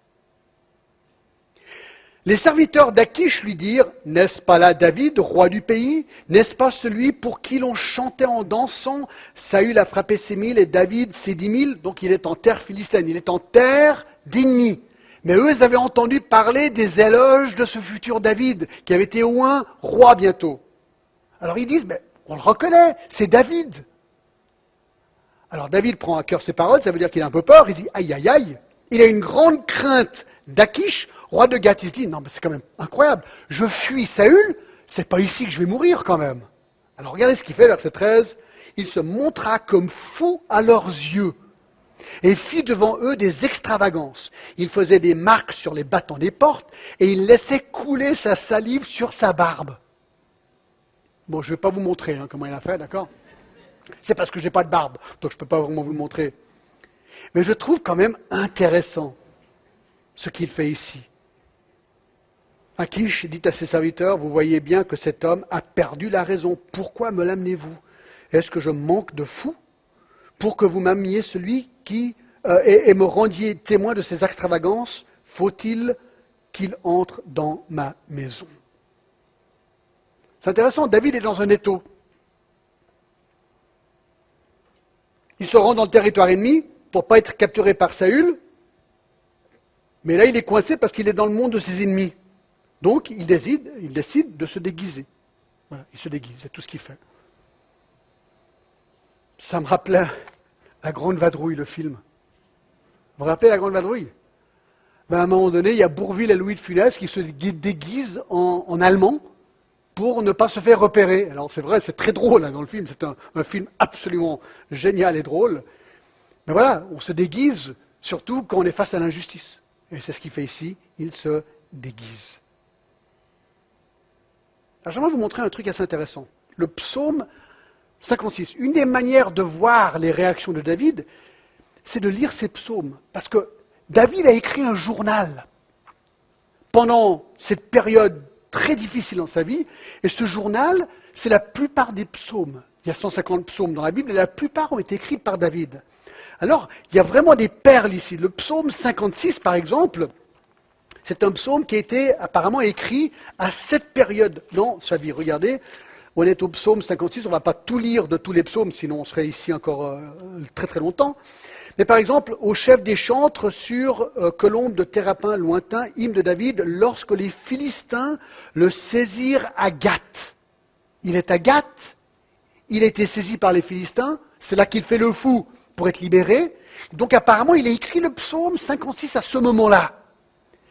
Les serviteurs d'Achish lui dirent, « N'est-ce pas là David, roi du pays? N'est-ce pas celui pour qui l'on chantait en dansant? Saül a frappé ses 1000 et David ses 10 000. » Donc il est en terre philistine, il est en terre d'ennemis. Mais eux, ils avaient entendu parler des éloges de ce futur David, qui avait été oint roi bientôt. Alors ils disent, mais on le reconnaît, c'est David. Alors David prend à cœur ses paroles, ça veut dire qu'il a un peu peur, il dit, aïe aïe aïe, il a une grande crainte d'Achish, roi de Gath. Il se dit, non mais c'est quand même incroyable, je fuis Saül, c'est pas ici que je vais mourir quand même. Alors regardez ce qu'il fait, verset 13, il se montra comme fou à leurs yeux, et fit devant eux des extravagances. Il faisait des marques sur les battants des portes, et il laissait couler sa salive sur sa barbe. Bon, je ne vais pas vous montrer comment il a fait, d'accord? C'est parce que je n'ai pas de barbe, donc je ne peux pas vraiment vous le montrer. Mais je trouve quand même intéressant ce qu'il fait ici. Achish dit à ses serviteurs, vous voyez bien que cet homme a perdu la raison. Pourquoi me l'amenez-vous? Est-ce que je manque de fou pour que vous m'ameniez celui qui et me rendiez témoin de ses extravagances? Faut-il qu'il entre dans ma maison? C'est intéressant, David est dans un étau. Il se rend dans le territoire ennemi pour ne pas être capturé par Saül, mais là il est coincé parce qu'il est dans le monde de ses ennemis. Donc il décide de se déguiser. Voilà, il se déguise, c'est tout ce qu'il fait. Ça me rappelait La Grande Vadrouille, le film. Vous vous rappelez La Grande Vadrouille? À un moment donné, il y a Bourvil et Louis de Funès qui se déguisent en allemand pour ne pas se faire repérer. Alors c'est vrai, c'est très drôle dans le film, c'est un film absolument génial et drôle. Mais voilà, on se déguise, surtout quand on est face à l'injustice. Et c'est ce qu'il fait ici, il se déguise. Alors j'aimerais vous montrer un truc assez intéressant. Le psaume 56. Une des manières de voir les réactions de David, c'est de lire ses psaumes. Parce que David a écrit un journal pendant cette période très difficile dans sa vie. Et ce journal, c'est la plupart des psaumes. Il y a 150 psaumes dans la Bible et la plupart ont été écrits par David. Alors, il y a vraiment des perles ici. Le psaume 56, par exemple, c'est un psaume qui a été apparemment écrit à cette période dans sa vie. Regardez, on est au psaume 56, on ne va pas tout lire de tous les psaumes, sinon on serait ici encore très très longtemps. Mais par exemple, au chef des chantres sur colombe de Thérapin lointain, hymne de David, lorsque les Philistins le saisirent à Gath. Il est à Gath, il a été saisi par les Philistins, c'est là qu'il fait le fou pour être libéré. Donc apparemment, il a écrit le psaume 56 à ce moment-là.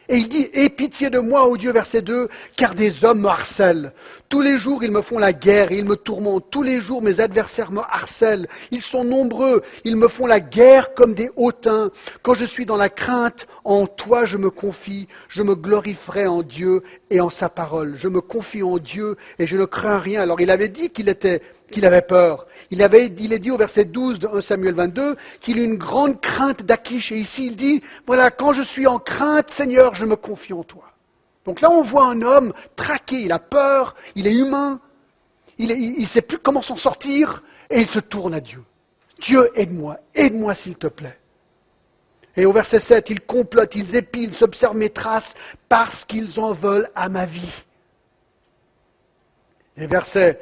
Et il dit, « Aie pitié de moi, ô Dieu, verset 2, car des hommes me harcèlent. Tous les jours, ils me font la guerre et ils me tourmentent. Tous les jours, mes adversaires me harcèlent. Ils sont nombreux, ils me font la guerre comme des hautains. Quand je suis dans la crainte, en toi je me confie. Je me glorifierai en Dieu et en sa parole. Je me confie en Dieu et je ne crains rien. » Alors il avait dit qu'il avait peur. Il est dit au verset 12 de 1 Samuel 22 qu'il a une grande crainte d'Achish. Et ici il dit, voilà, quand je suis en crainte, Seigneur, je me confie en toi. Donc là on voit un homme traqué, il a peur, il est humain, il ne sait plus comment s'en sortir et il se tourne à Dieu. Dieu, aide-moi s'il te plaît. Et au verset 7, ils complotent, ils épient, ils s'observent mes traces parce qu'ils en veulent à ma vie. Et verset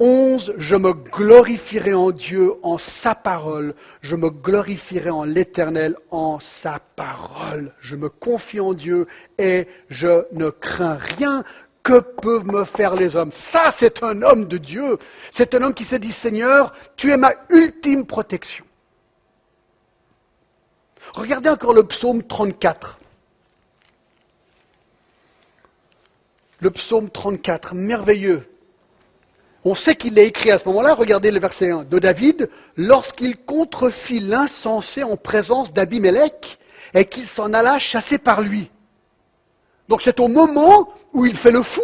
11, je me glorifierai en Dieu, en sa parole. Je me glorifierai en l'Éternel, en sa parole. Je me confie en Dieu et je ne crains rien. Que peuvent me faire les hommes? Ça, c'est un homme de Dieu. C'est un homme qui s'est dit, Seigneur, tu es ma ultime protection. Regardez encore le psaume 34. Le psaume 34, merveilleux. On sait qu'il l'a écrit à ce moment-là, regardez le verset 1, de David, lorsqu'il contrefit l'insensé en présence d'Abimélec et qu'il s'en alla chasser par lui. Donc c'est au moment où il fait le fou.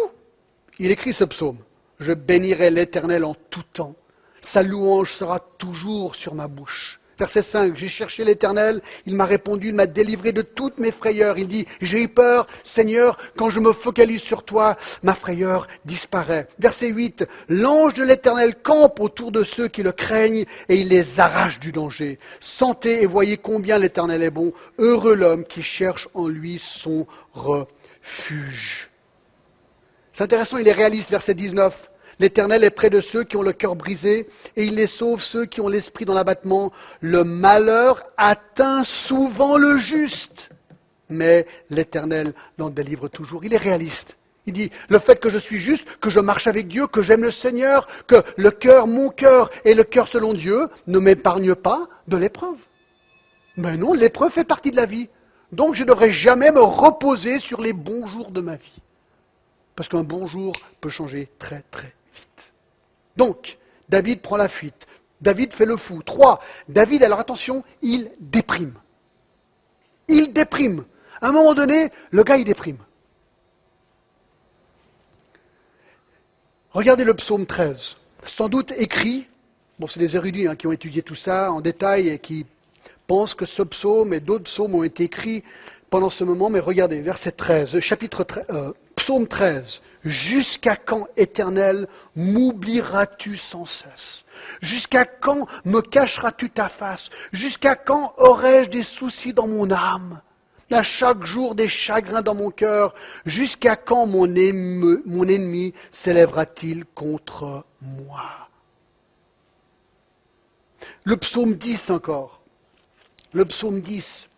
Il écrit ce psaume. Je bénirai l'Éternel en tout temps. Sa louange sera toujours sur ma bouche. Verset 5, j'ai cherché l'Éternel, il m'a répondu, il m'a délivré de toutes mes frayeurs. Il dit, j'ai eu peur, Seigneur, quand je me focalise sur toi, ma frayeur disparaît. Verset 8, l'ange de l'Éternel campe autour de ceux qui le craignent et il les arrache du danger. Sentez et voyez combien l'Éternel est bon. Heureux l'homme qui cherche en lui son refuge. C'est intéressant, il est réaliste, verset 19. L'Éternel est près de ceux qui ont le cœur brisé, et il les sauve ceux qui ont l'esprit dans l'abattement. Le malheur atteint souvent le juste, mais l'Éternel l'en délivre toujours. Il est réaliste. Il dit, le fait que je suis juste, que je marche avec Dieu, que j'aime le Seigneur, que le cœur, mon cœur et le cœur selon Dieu ne m'épargnent pas de l'épreuve. Mais non, l'épreuve fait partie de la vie. Donc je ne devrais jamais me reposer sur les bons jours de ma vie. Parce qu'un bon jour peut changer très très vite. Donc, David prend la fuite. David fait le fou. 3. David, alors attention, il déprime. Il déprime. À un moment donné, le gars, il déprime. Regardez le psaume 13. Sans doute écrit, bon, c'est des érudits qui ont étudié tout ça en détail et qui pensent que ce psaume et d'autres psaumes ont été écrits pendant ce moment, mais regardez, verset 13, psaume 13. Jusqu'à quand, Éternel, m'oublieras-tu sans cesse? Jusqu'à quand me cacheras-tu ta face? Jusqu'à quand aurai-je des soucis dans mon âme? À chaque jour des chagrins dans mon cœur. Jusqu'à quand mon ennemi s'élèvera-t-il contre moi? Le psaume 10 encore. Le psaume 10.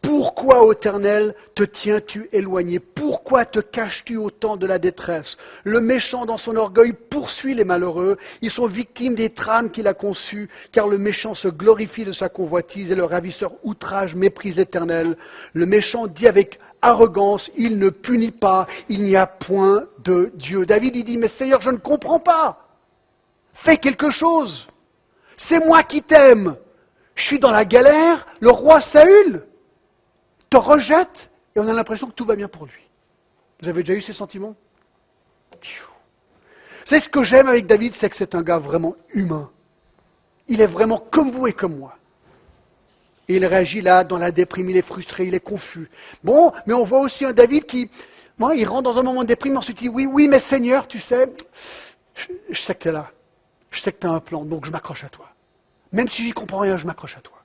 Pourquoi, ô Éternel, te tiens-tu éloigné? Pourquoi te caches-tu au temps de la détresse? Le méchant dans son orgueil poursuit les malheureux. Ils sont victimes des trames qu'il a conçues, car le méchant se glorifie de sa convoitise et le ravisseur outrage, méprise l'Éternel. Le méchant dit avec arrogance, il ne punit pas, il n'y a point de Dieu. David, il dit, mais Seigneur, je ne comprends pas. Fais quelque chose. C'est moi qui t'aime. Je suis dans la galère, le roi Saül te rejette et on a l'impression que tout va bien pour lui. Vous avez déjà eu ces sentiments? C'est ce que j'aime avec David, c'est que c'est un gars vraiment humain. Il est vraiment comme vous et comme moi. Et il réagit là, dans la déprime, il est frustré, il est confus. Bon, mais on voit aussi un David qui, il rentre dans un moment de déprime, ensuite il dit, oui, mais Seigneur, tu sais, je sais que tu es là. Je sais que tu as un plan, donc je m'accroche à toi. Même si j'y comprends rien, je m'accroche à toi.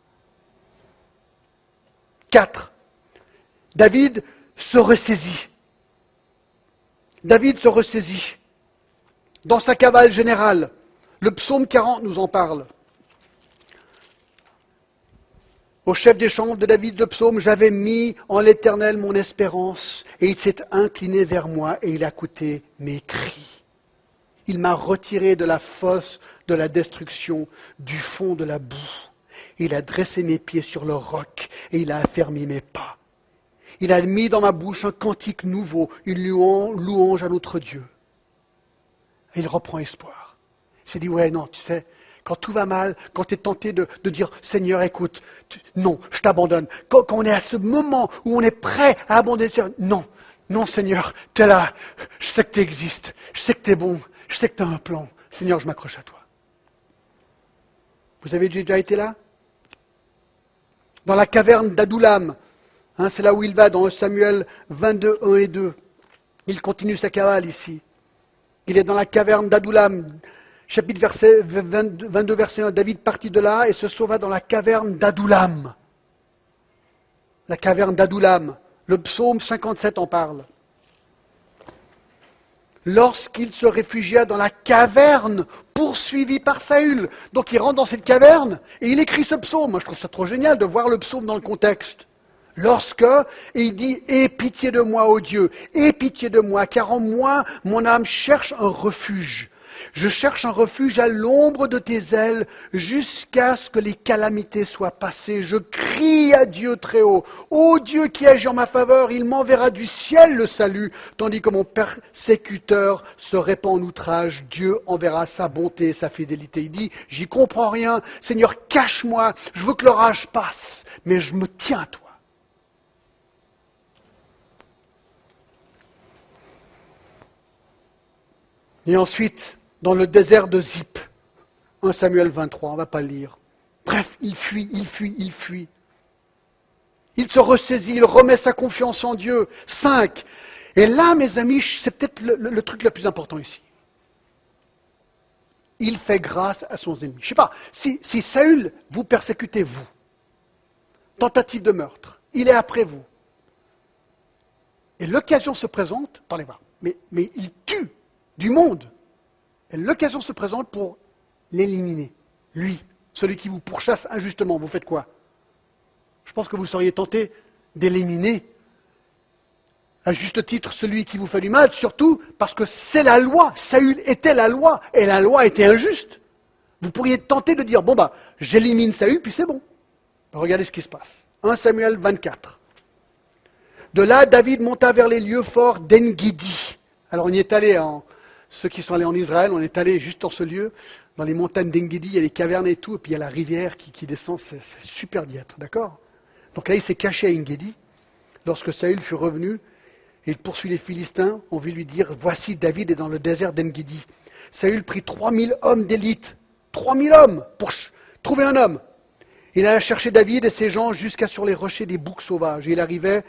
4. David se ressaisit. David se ressaisit. Dans sa cavale générale, le psaume 40 nous en parle. Au chef des chants de David, le psaume, j'avais mis en l'Éternel mon espérance, et il s'est incliné vers moi, et il a écouté mes cris. Il m'a retiré de la fosse de la destruction, du fond de la boue. Il a dressé mes pieds sur le roc, et il a affermi mes pas. Il a mis dans ma bouche un cantique nouveau, une louange à notre Dieu. Et il reprend espoir. Il s'est dit, ouais, non, tu sais, quand tout va mal, quand tu es tenté de dire, Seigneur, écoute, non, je t'abandonne. Quand on est à ce moment où on est prêt à abandonner, non, Seigneur, tu es là, je sais que tu existes, je sais que tu es bon, je sais que tu as un plan. Seigneur, je m'accroche à toi. Vous avez déjà été là? Dans la caverne d'Adoulam. C'est là où il va, dans Samuel 22, 1 et 2. Il continue sa cavale ici. Il est dans la caverne d'Adoulam. Chapitre 22, verset 1. David partit de là et se sauva dans la caverne d'Adoulam. La caverne d'Adoulam. Le psaume 57 en parle. lorsqu'il se réfugia dans la caverne, poursuivi par Saül. Donc il rentre dans cette caverne et il écrit ce psaume. Moi je trouve ça trop génial de voir le psaume dans le contexte. Et il dit, aie pitié de moi, ô Dieu, aie pitié de moi, car en moi, mon âme cherche un refuge. Je cherche un refuge à l'ombre de tes ailes, jusqu'à ce que les calamités soient passées. Je crie à Dieu très haut. Ô Dieu qui agit en ma faveur, il m'enverra du ciel le salut, tandis que mon persécuteur se répand en outrage. Dieu enverra sa bonté et sa fidélité. Il dit, j'y comprends rien, Seigneur, cache-moi, je veux que l'orage passe, mais je me tiens à toi. Et ensuite, dans le désert de Zip, 1 Samuel 23, on ne va pas le lire. Bref, il fuit. Il se ressaisit, il remet sa confiance en Dieu. 5. Et là, mes amis, c'est peut-être le truc le plus important ici. Il fait grâce à son ennemi. Je ne sais pas, si Saül vous persécutez, vous, tentative de meurtre, il est après vous. Et l'occasion se présente, parlez voir, mais il tue du monde. Et l'occasion se présente pour l'éliminer. Lui, celui qui vous pourchasse injustement, vous faites quoi? Je pense que vous seriez tenté d'éliminer à juste titre celui qui vous fait du mal, surtout parce que c'est la loi. Saül était la loi, et la loi était injuste. Vous pourriez tenter de dire, j'élimine Saül, puis c'est bon. Regardez ce qui se passe. 1 Samuel 24. De là, David monta vers les lieux forts d'En-Guédi. Alors on y est allé, ceux qui sont allés en Israël, on est allé juste dans ce lieu, dans les montagnes d'En-Guédi, il y a les cavernes et tout, et puis il y a la rivière qui descend, c'est super d'y être, d'accord? Donc là, il s'est caché à En-Guédi. Lorsque Saül fut revenu, il poursuit les Philistins, on vit lui dire, voici David est dans le désert d'En-Guédi. Saül prit 3000 hommes d'élite, 3000 hommes pour trouver un homme. Il alla chercher David et ses gens jusqu'à sur les rochers des boucs sauvages. Et il arrivait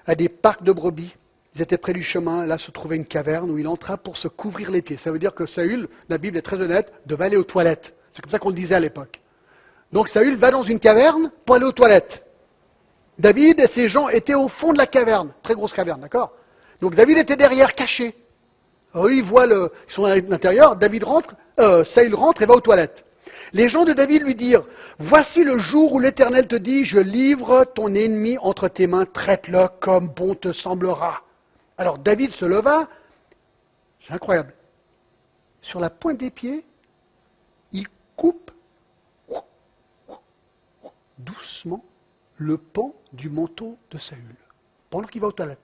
à des parcs de brebis. Ils étaient près du chemin, là se trouvait une caverne où il entra pour se couvrir les pieds. Ça veut dire que Saül, la Bible est très honnête, devait aller aux toilettes. C'est comme ça qu'on le disait à l'époque. Donc Saül va dans une caverne pour aller aux toilettes. David et ses gens étaient au fond de la caverne, très grosse caverne, d'accord? Donc David était derrière, caché. Alors, ils voient ils sont à l'intérieur, Saül rentre et va aux toilettes. Les gens de David lui dirent, voici le jour où l'Éternel te dit, je livre ton ennemi entre tes mains, traite-le comme bon te semblera. Alors David se leva, c'est incroyable, sur la pointe des pieds, il coupe doucement le pan du manteau de Saül, pendant qu'il va aux toilettes.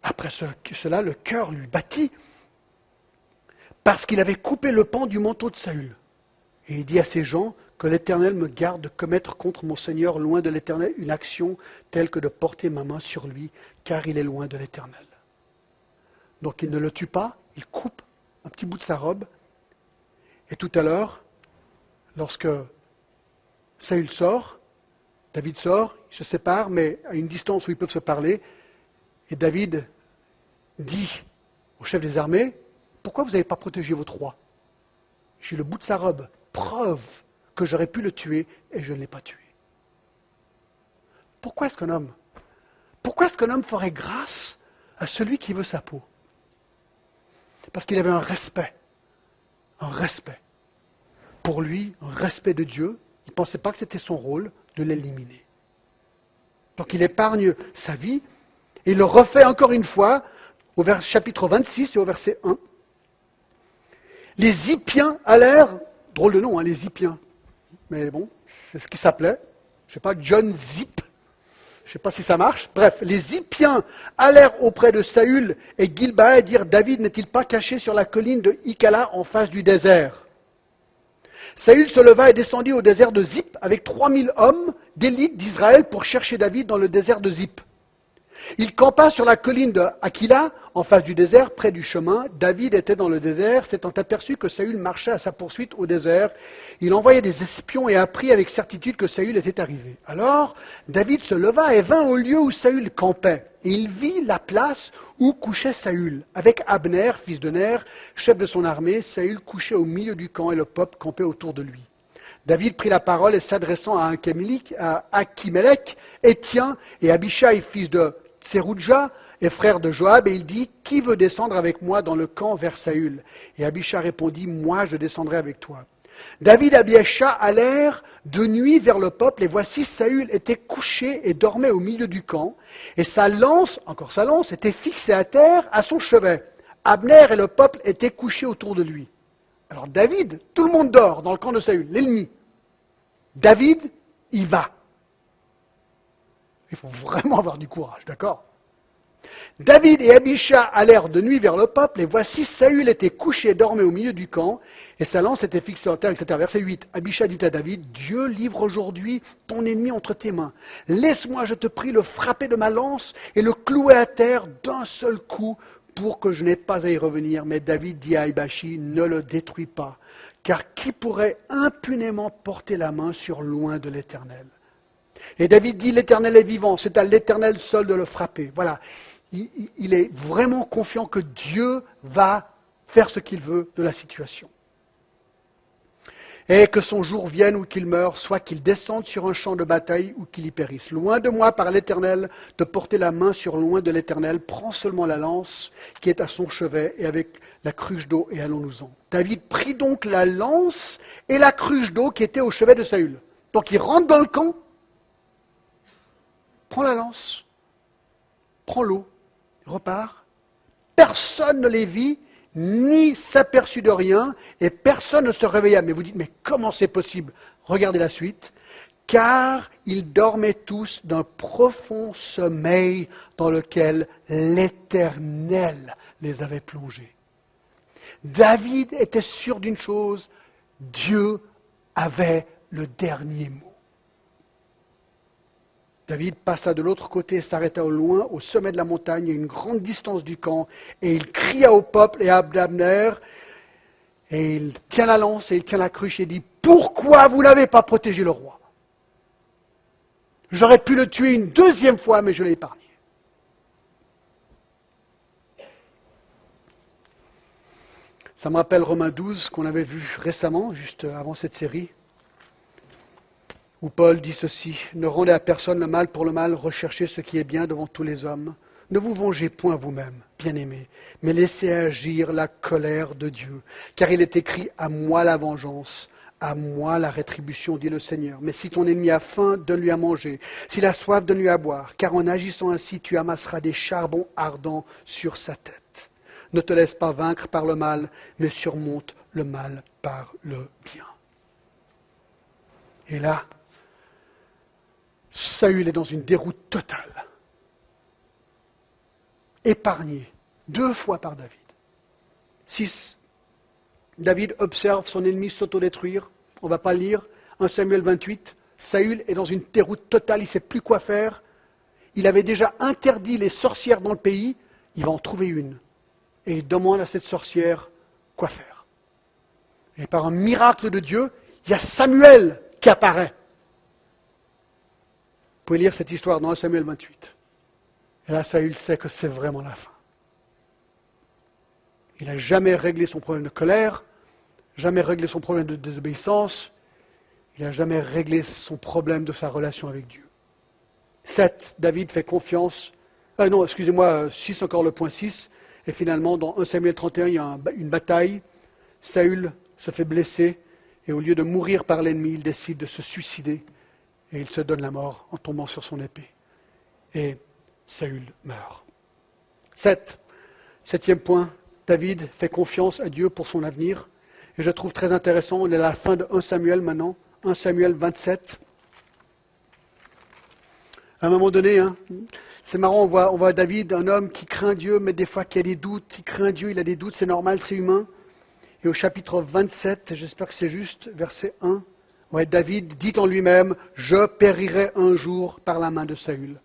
Après cela, le cœur lui battit, parce qu'il avait coupé le pan du manteau de Saül. Et il dit à ses gens, que l'Éternel me garde de commettre contre mon Seigneur, loin de l'Éternel, une action telle que de porter ma main sur lui, car il est loin de l'Éternel. Donc il ne le tue pas, il coupe un petit bout de sa robe. Et tout à l'heure, lorsque Saül sort, David sort, ils se séparent, mais à une distance où ils peuvent se parler. Et David dit au chef des armées, pourquoi vous n'avez pas protégé votre roi? J'ai le bout de sa robe, preuve que j'aurais pu le tuer et je ne l'ai pas tué. Pourquoi est-ce qu'un homme ferait grâce à celui qui veut sa peau? Parce qu'il avait un respect pour lui, un respect de Dieu. Il ne pensait pas que c'était son rôle de l'éliminer. Donc il épargne sa vie et il le refait encore une fois au chapitre 26 et au verset 1. Les Zippiens allèrent, drôle de nom, les Zippiens, mais bon, c'est ce qui s'appelait, je ne sais pas, John Zip, je ne sais pas si ça marche. Bref, les Zippiens allèrent auprès de Saül et Gilboa et dirent, David n'est-il pas caché sur la colline de Ikala en face du désert? Saül se leva et descendit au désert de Zip avec 3000 hommes d'élite d'Israël pour chercher David dans le désert de Zip. Il campa sur la colline de Aquila, en face du désert, près du chemin. David était dans le désert, s'étant aperçu que Saül marchait à sa poursuite au désert. Il envoya des espions et apprit avec certitude que Saül était arrivé. Alors, David se leva et vint au lieu où Saül campait. Et il vit la place où couchait Saül, avec Abner, fils de Ner, chef de son armée. Saül couchait au milieu du camp et le peuple campait autour de lui. David prit la parole et s'adressant à Achimelech, Étien et Abishai, fils de Tseroudja, et frère de Joab, et il dit, « Qui veut descendre avec moi dans le camp vers Saül ?» Et Abisha répondit, « Moi, je descendrai avec toi. » David et Abisha allèrent de nuit vers le peuple, et voici Saül était couché et dormait au milieu du camp, et sa lance, encore sa lance, était fixée à terre à son chevet. Abner et le peuple étaient couchés autour de lui. Alors David, tout le monde dort dans le camp de Saül, l'ennemi. David, il va. Il faut vraiment avoir du courage, d'accord ? David et Abisha allèrent de nuit vers le peuple, et voici Saül était couché et dormait au milieu du camp, et sa lance était fixée en terre, etc. Verset 8. Abisha dit à David, « Dieu livre aujourd'hui ton ennemi entre tes mains. Laisse-moi, je te prie, le frapper de ma lance et le clouer à terre d'un seul coup, pour que je n'ai pas à y revenir. » Mais David dit à Abishi, « Ne le détruis pas, car qui pourrait impunément porter la main sur loin de l'Éternel ?» Et David dit, « L'Éternel est vivant, c'est à l'Éternel seul de le frapper. » Voilà. Il est vraiment confiant que Dieu va faire ce qu'il veut de la situation. Et que son jour vienne ou qu'il meure, soit qu'il descende sur un champ de bataille ou qu'il y périsse. Loin de moi par l'Éternel, de porter la main sur loin de l'Éternel, prends seulement la lance qui est à son chevet et avec la cruche d'eau et allons-nous-en. David prit donc la lance et la cruche d'eau qui était au chevet de Saül. Donc il rentre dans le camp, prend la lance, prend l'eau, repart. Personne ne les vit, ni s'aperçut de rien, et personne ne se réveilla. Mais vous dites, mais comment c'est possible ? Regardez la suite. Car ils dormaient tous d'un profond sommeil dans lequel l'Éternel les avait plongés. David était sûr d'une chose, Dieu avait le dernier mot. David passa de l'autre côté et s'arrêta au loin, au sommet de la montagne, à une grande distance du camp, et il cria au peuple et à Abner, et il tient la lance et il tient la cruche et dit, « Pourquoi vous n'avez pas protégé le roi ? J'aurais pu le tuer une deuxième fois, mais je l'ai épargné. » Ça me rappelle Romains 12, qu'on avait vu récemment, juste avant cette série, où Paul dit ceci, « Ne rendez à personne le mal pour le mal, recherchez ce qui est bien devant tous les hommes. Ne vous vengez point vous-même, bien-aimés, mais laissez agir la colère de Dieu. Car il est écrit, à moi la vengeance, à moi la rétribution, dit le Seigneur. Mais si ton ennemi a faim, donne-lui à manger. S'il a soif, donne-lui à boire. Car en agissant ainsi, tu amasseras des charbons ardents sur sa tête. Ne te laisse pas vaincre par le mal, mais surmonte le mal par le bien. » Et là, Saül est dans une déroute totale. Épargné 2 fois par David. 6. David observe son ennemi s'autodétruire. On ne va pas lire. 1 Samuel 28. Saül est dans une déroute totale, il ne sait plus quoi faire. Il avait déjà interdit les sorcières dans le pays. Il va en trouver une. Et il demande à cette sorcière quoi faire. Et par un miracle de Dieu, il y a Samuel qui apparaît. Vous pouvez lire cette histoire dans 1 Samuel 28. Et là, Saül sait que c'est vraiment la fin. Il n'a jamais réglé son problème de colère, jamais réglé son problème de désobéissance, il n'a jamais réglé son problème de sa relation avec Dieu. 7. David fait confiance. 6 encore le point 6. Et finalement, dans 1 Samuel 31, il y a une bataille. Saül se fait blesser et au lieu de mourir par l'ennemi, il décide de se suicider. Et il se donne la mort en tombant sur son épée. Et Saül meurt. 7. 7e point, David fait confiance à Dieu pour son avenir. Et je trouve très intéressant, on est à la fin de 1 Samuel maintenant, 1 Samuel 27. À un moment donné, c'est marrant, on voit David, un homme qui craint Dieu, mais des fois qui a des doutes, il craint Dieu, il a des doutes, c'est normal, c'est humain. Et au chapitre 27, j'espère que c'est juste, verset 1, David dit en lui-même, « Je périrai un jour par la main de Saül. »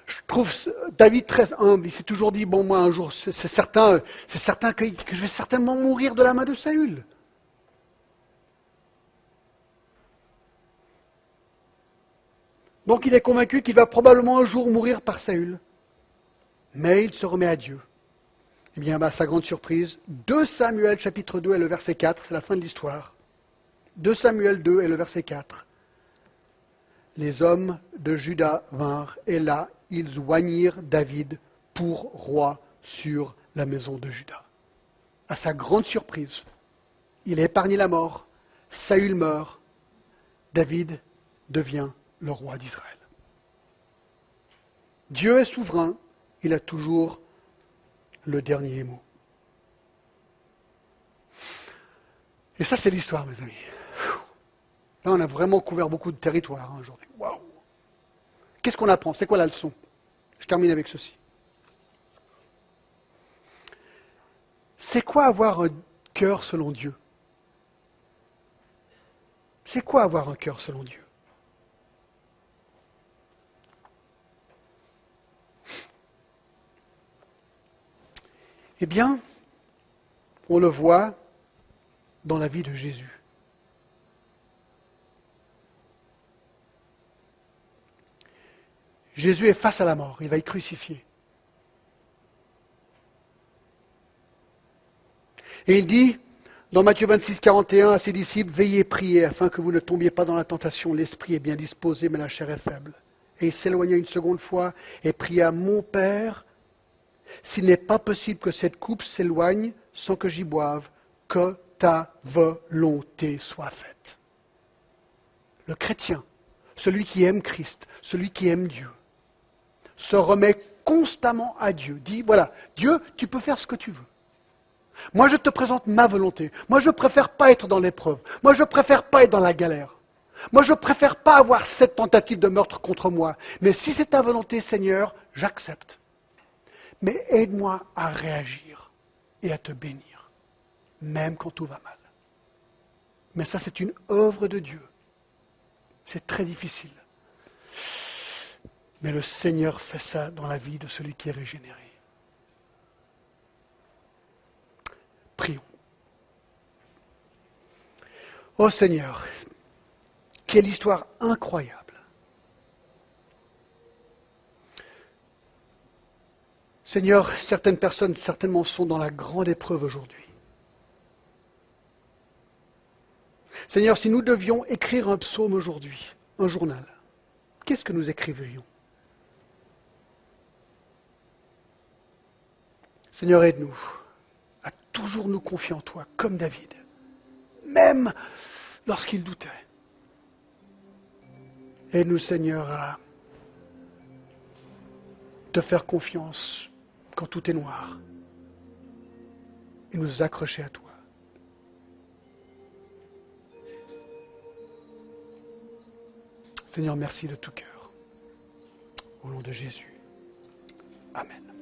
Je trouve David très humble. Il s'est toujours dit, bon, moi, un jour, c'est certain que je vais certainement mourir de la main de Saül. Donc, il est convaincu qu'il va probablement un jour mourir par Saül. Mais il se remet à Dieu. Eh bien, sa grande surprise, 2 Samuel, chapitre 2 et le verset 4, c'est la fin de l'histoire. 2 Samuel 2 et le verset 4. Les hommes de Juda vinrent, et là, ils oignirent David pour roi sur la maison de Juda. À sa grande surprise, il a épargné la mort, Saül meurt, David devient le roi d'Israël. Dieu est souverain, il a toujours le dernier mot. Et ça, c'est l'histoire, mes amis. Là, on a vraiment couvert beaucoup de territoire aujourd'hui. Waouh! Qu'est-ce qu'on apprend? C'est quoi la leçon? Je termine avec ceci. C'est quoi avoir un cœur selon Dieu? C'est quoi avoir un cœur selon Dieu? Eh bien, on le voit dans la vie de Jésus. Jésus est face à la mort, il va être crucifié. Et il dit, dans Matthieu 26, 41, à ses disciples, « Veillez, priez, afin que vous ne tombiez pas dans la tentation. L'esprit est bien disposé, mais la chair est faible. » Et il s'éloigna une seconde fois et pria, « Mon Père, s'il n'est pas possible que cette coupe s'éloigne sans que j'y boive, que ta volonté soit faite. » Le chrétien, celui qui aime Christ, celui qui aime Dieu, se remet constamment à Dieu. Dit, voilà, Dieu, tu peux faire ce que tu veux. Moi, je te présente ma volonté. Moi, je préfère pas être dans l'épreuve. Moi, je préfère pas être dans la galère. Moi, je préfère pas avoir cette tentative de meurtre contre moi. Mais si c'est ta volonté, Seigneur, j'accepte. Mais aide-moi à réagir et à te bénir, même quand tout va mal. Mais ça, c'est une œuvre de Dieu. C'est très difficile. Mais le Seigneur fait ça dans la vie de celui qui est régénéré. Prions. Ô Seigneur, quelle histoire incroyable. Seigneur, certaines personnes certainement sont dans la grande épreuve aujourd'hui. Seigneur, si nous devions écrire un psaume aujourd'hui, un journal, qu'est-ce que nous écriverions? Seigneur, aide-nous à toujours nous confier en toi, comme David, même lorsqu'il doutait. Aide-nous, Seigneur, à te faire confiance quand tout est noir et nous accrocher à toi. Seigneur, merci de tout cœur. Au nom de Jésus. Amen.